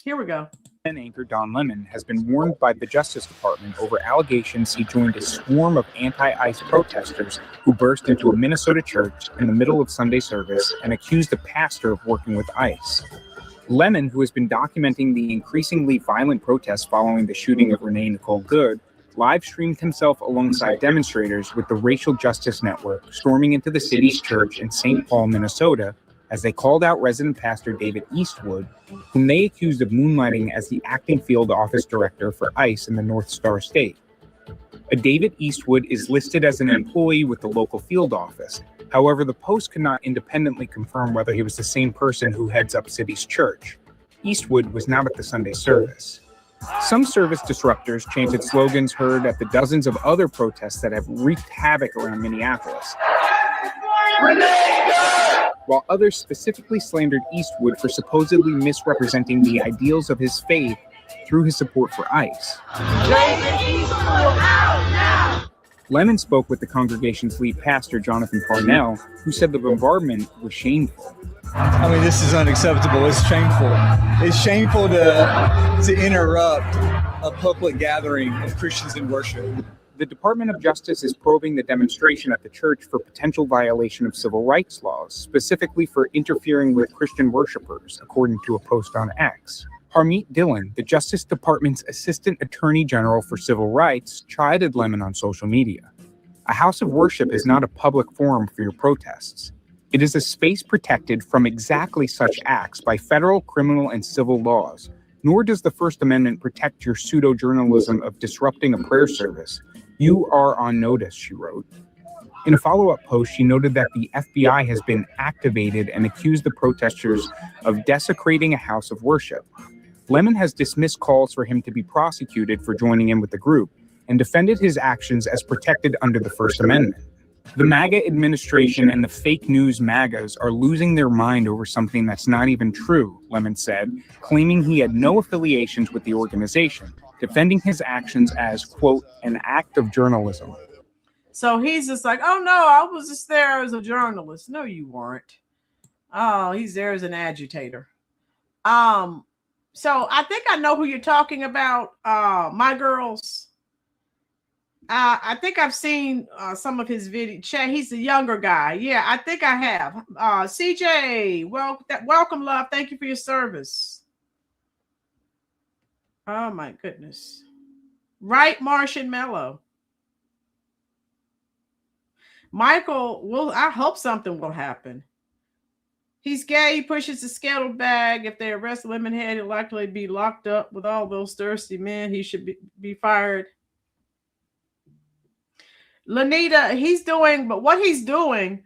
Here we go. Anchor Don Lemon has been warned by the Justice Department over allegations he joined a swarm of anti-ICE protesters who burst into a Minnesota church in the middle of Sunday service and accused the pastor of working with ICE. Lemon, who has been documenting the increasingly violent protests following the shooting of Renee Nicole Good, live-streamed himself alongside demonstrators with the Racial Justice Network storming into the city's church in St. Paul, Minnesota, as they called out resident pastor David Eastwood, whom they accused of moonlighting as the acting field office director for ICE in the North Star State. A David Eastwood is listed as an employee with the local field office. However, the Post could not independently confirm whether he was the same person who heads up city's church. Eastwood was not at the Sunday service. Some service disruptors chanted slogans heard at the dozens of other protests that have wreaked havoc around Minneapolis, while others specifically slandered Eastwood for supposedly misrepresenting the ideals of his faith through his support for ICE. Lemon spoke with the congregation's lead pastor, Jonathan Parnell, who said the bombardment was shameful. I mean, this is unacceptable. It's shameful. It's shameful to interrupt a public gathering of Christians in worship. The Department of Justice is probing the demonstration at the church for potential violation of civil rights laws, specifically for interfering with Christian worshipers, according to a post on X. Harmeet Dillon, the Justice Department's Assistant Attorney General for Civil Rights, chided Lemon on social media. A house of worship is not a public forum for your protests. It is a space protected from exactly such acts by federal, criminal, and civil laws, nor does the First Amendment protect your pseudo-journalism of disrupting a prayer service. You are on notice, she wrote. In a follow-up post, she noted that the FBI has been activated and accused the protesters of desecrating a house of worship. Lemon has dismissed calls for him to be prosecuted for joining in with the group and defended his actions as protected under the First Amendment. The MAGA administration and the fake news MAGAs are losing their mind over something that's not even true, Lemon said, claiming he had no affiliations with the organization, defending his actions as, quote, an act of journalism. So he's just like, oh no, I was just there as a journalist. No, you weren't. Oh, he's there as an agitator. So I think I know who you're talking about. My Girls. I think I've seen some of his video. He's a younger guy. Yeah, I think I have. CJ, welcome, love. Thank you for your service. Oh my goodness. Right, Martian Mello. Michael, I hope something will happen. He's gay. He pushes the skittle bag. If they arrest Lemonhead, he'll likely be locked up with all those thirsty men. He should be fired. Lanita, what he's doing.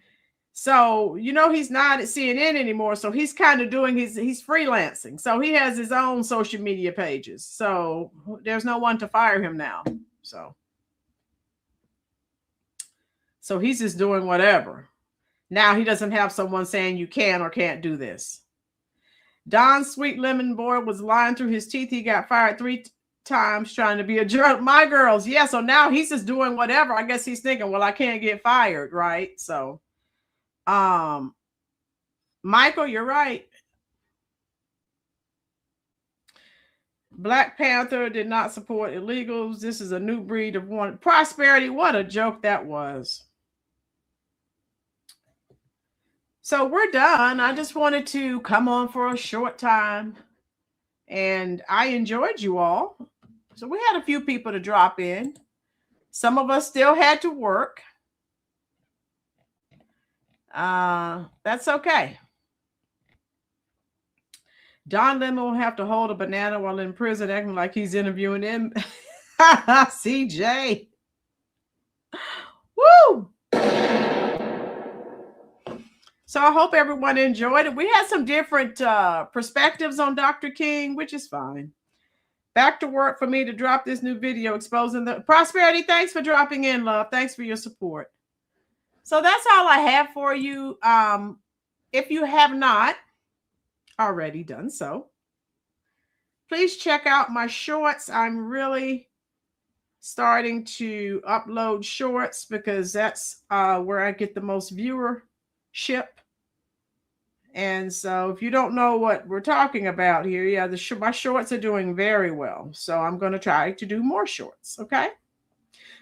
So, he's not at CNN anymore. So he's kind of doing he's freelancing. So he has his own social media pages. So there's no one to fire him now. So he's just doing whatever. Now he doesn't have someone saying you can or can't do this. Don Sweet Lemon Boy was lying through his teeth. He got fired 3 times trying to be a journalist. My Girls. Yeah. So now he's just doing whatever. I guess he's thinking, well, I can't get fired. Right. So, Michael, you're right. Black Panther did not support illegals. This is a new breed of one. Prosperity. What a joke that was. So we're done. I just wanted to come on for a short time, and I enjoyed you all. So we had a few people to drop in. Some of us still had to work. That's okay. Don Lemon will have to hold a banana while in prison, acting like he's interviewing him. CJ. Woo! So I hope everyone enjoyed it. We had some different perspectives on Dr. King, which is fine. Back to work for me to drop this new video exposing the prosperity. Thanks for dropping in, love. Thanks for your support. So that's all I have for you. If you have not already done so, please check out my shorts. I'm really starting to upload shorts because that's where I get the most viewership. And so if you don't know what we're talking about here, yeah, my shorts are doing very well. So I'm going to try to do more shorts. Okay.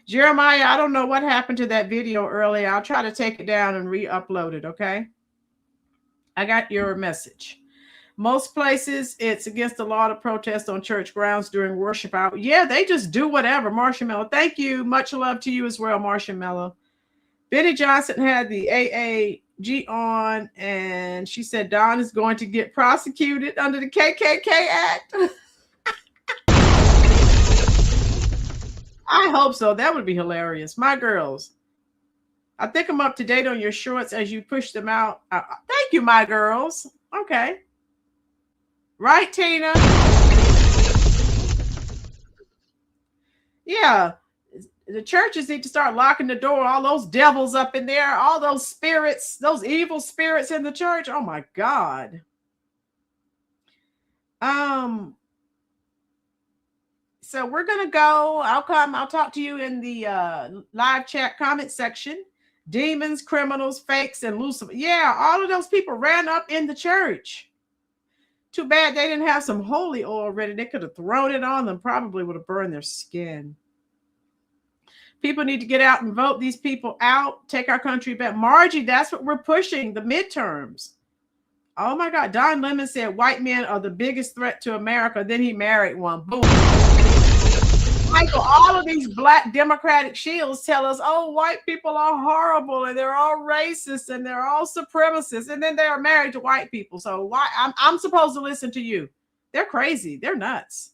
Jeremiah, I don't know what happened to that video earlier. I'll try to take it down and re-upload it. Okay. I got your message. Most places, it's against the law to protest on church grounds during worship hour. Yeah, they just do whatever. Marshmallow, thank you. Much love to you as well, Marshmallow. Betty Johnson had the AAG on, and she said Don is going to get prosecuted under the KKK Act. I hope so. That would be hilarious. My girls, I think I'm up to date on your shorts as you push them out. Thank you, my girls. Okay. Right, Tina? Yeah. The churches need to start locking the door. All those devils up in there, all those spirits, those evil spirits in the church. Oh my God. So we're gonna go. I'll talk to you in the live chat comment section. Demons, criminals, fakes, and Lucifer. Yeah, all of those people ran up in the church. Too bad they didn't have some holy oil ready. They could have thrown it on them, probably would have burned their skin. People need to get out and vote these people out. Take our country back. Margie, that's what we're pushing, the midterms. Oh my God. Don Lemon said white men are the biggest threat to America. Then he married one. Boom. Michael, all of these black Democratic shields tell us, oh, white people are horrible and they're all racist and they're all supremacists. And then they are married to white people. So why I'm supposed to listen to you? They're crazy. They're nuts.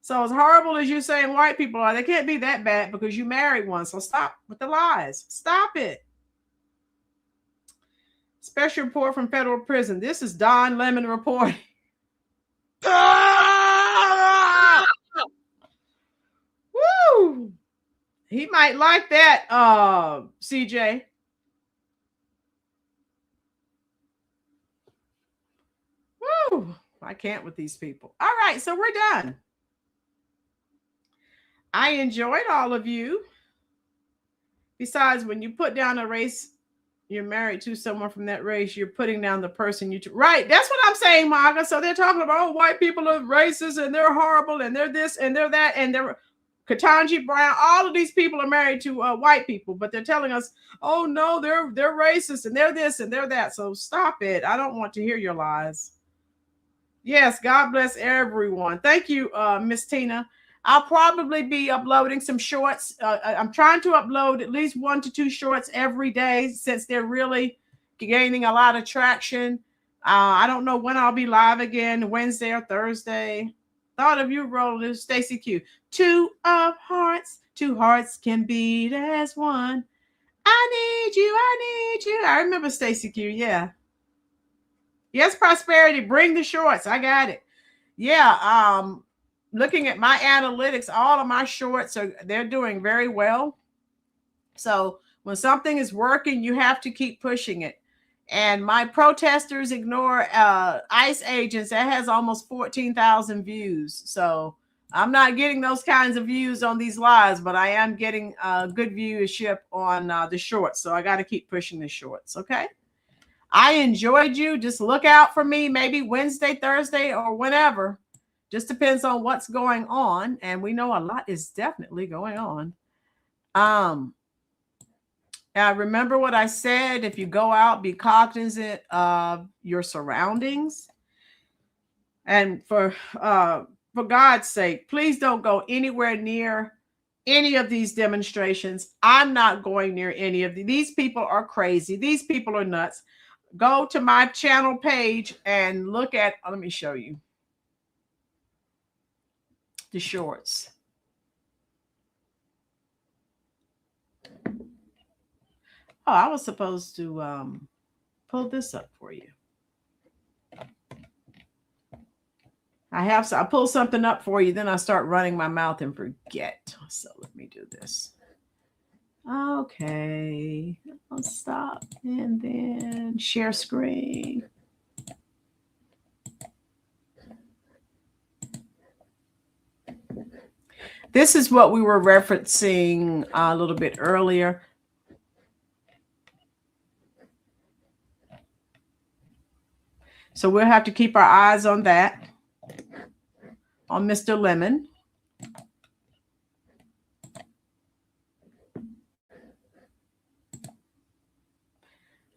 So as horrible as you saying white people are, they can't be that bad because you married one. So stop with the lies. Stop it. Special report from federal prison. This is Don Lemon reporting. Woo! He might like that, CJ. Woo! I can't with these people. All right, so we're done. I enjoyed all of you. Besides, when you put down a race you're married to someone from that race, you're putting down the person you right. That's what I'm saying, Marga. So they're talking about, oh, white people are racist and they're horrible and they're this and they're that and they're Ketanji Brown. All of these people are married to white people, but they're telling us, oh no, they're racist and they're this and they're that. So stop it. I don't want to hear your lies. Yes, God bless everyone. Thank you, Miss Tina. I'll probably be uploading some shorts. I'm trying to upload at least 1 to 2 shorts every day since they're really gaining a lot of traction. I don't know when I'll be live again, Wednesday or Thursday. Thought of you, Rolynn. Stacy Q. 2 hearts can beat as one. I need you. I remember Stacy Q. Yeah. Yes, Prosperity. Bring the shorts. I got it. Yeah. Looking at my analytics, all of my shorts they're doing very well. So when something is working, you have to keep pushing it. And my protesters ignore ICE agents. That has almost 14,000 views. So I'm not getting those kinds of views on these lives, but I am getting good viewership on the shorts. So I got to keep pushing the shorts. Okay. I enjoyed you. Just look out for me, maybe Wednesday, Thursday, or whenever. Just depends on what's going on. And we know a lot is definitely going on. Remember what I said. If you go out, be cognizant of your surroundings. And for God's sake, please don't go anywhere near any of these demonstrations. I'm not going near any of these people are crazy. These people are nuts. Go to my channel page and look at, let me show you the shorts. Oh, I was supposed to pull this up for you. I pull something up for you, then I start running my mouth and forget. So let me do this. Okay, I'll stop and then share screen. This is what we were referencing a little bit earlier. So we'll have to keep our eyes on that, on Mr. Lemon.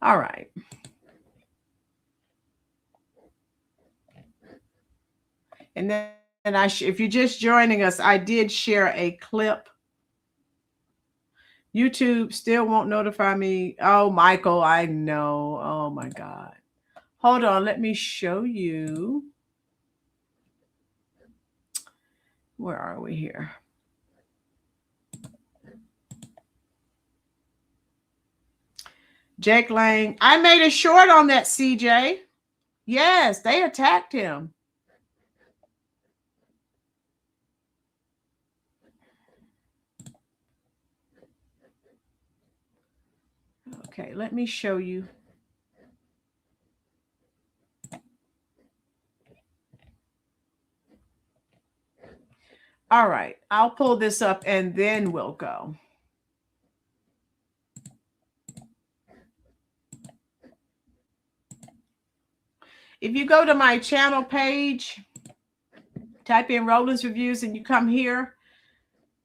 All right. And then if you're just joining us, I did share a clip. YouTube still won't notify me. Oh, Michael, I know. Oh my God. Hold on, let me show you. Where are we here? Jake Lang. I made a short on that, CJ. Yes, they attacked him. Okay, let me show you. All right, I'll pull this up and then we'll go. If you go to my channel page, type in Rolynn's Reviews and you come here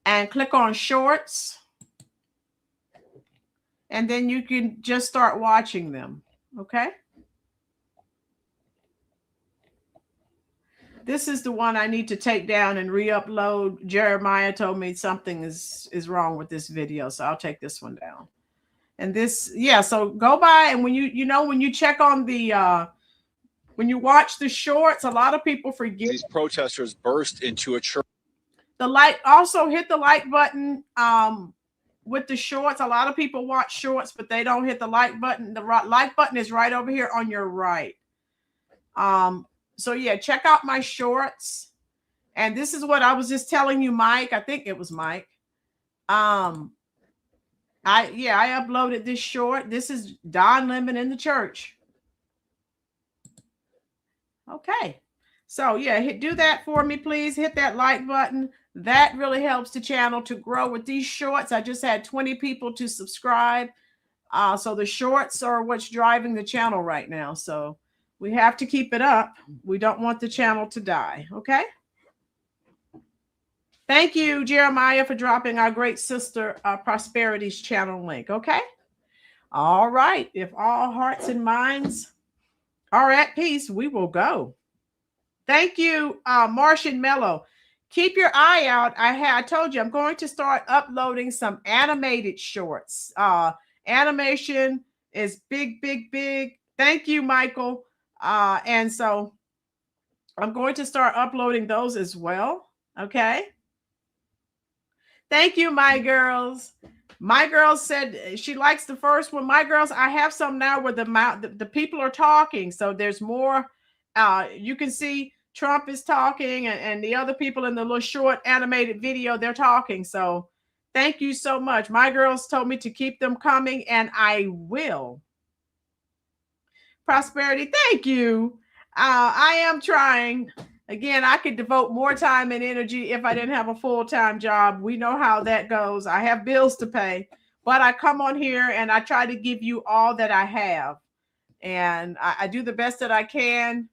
and click on Shorts. And then you can just start watching them, okay? This is the one I need to take down and re-upload. Jeremiah told me something is wrong with this video, so I'll take this one down. And this, yeah, so go by and when when you check on the, when you watch the shorts, a lot of people forget. These protesters burst into a church. Also hit the like button with the shorts. A lot of people watch shorts, but they don't hit the like button. The like button is right over here on your right. So yeah, check out my shorts. And this is what I was just telling you, Mike. I think it was Mike. I uploaded this short. This is Don Lemon in the church. Okay. So yeah, do that for me, please. Hit that like button. That really helps the channel to grow with these shorts. I just had 20 people to subscribe. So the shorts are what's driving the channel right now. So we have to keep it up. We don't want the channel to die. Okay. Thank you, Jeremiah, for dropping our great sister Prosperity's channel link. Okay. All right. If all hearts and minds are at peace, we will go. Thank you, Martian Mellow. Keep your eye out. I told you I'm going to start uploading some animated shorts. Animation is big, big, big. Thank you, Michael. And so I'm going to start uploading those as well. Okay. Thank you, my girls. My girl said she likes the first one. My girls, I have some now where the people are talking. So there's more. You can see Trump is talking and the other people in the little short animated video, they're talking. So thank you so much. My girls told me to keep them coming and I will. Prosperity, thank you. I am trying. Again, I could devote more time and energy if I didn't have a full-time job. We know how that goes. I have bills to pay, but I come on here and I try to give you all that I have. And I do the best that I can.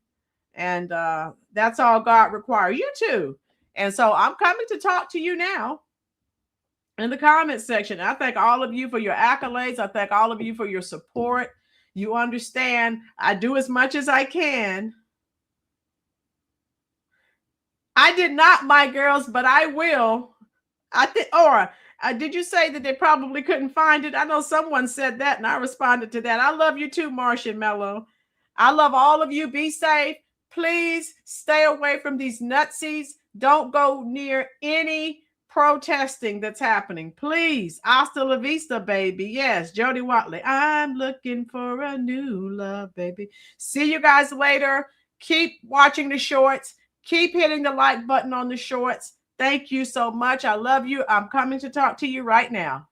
And that's all God requires. You too. And so I'm coming to talk to you now in the comment section. I thank all of you for your accolades. I thank all of you for your support. You understand, I do as much as I can. I did not, my girls, but I will. I think, or did you say that they probably couldn't find it? I know someone said that and I responded to that. I love you too, Martian Mellow. I love all of you. Be safe. Please stay away from these nutsies. Don't go near any protesting that's happening. Please. Hasta la vista, baby. Yes, Jody Watley. I'm looking for a new love, baby. See you guys later. Keep watching the shorts. Keep hitting the like button on the shorts. Thank you so much. I love you. I'm coming to talk to you right now.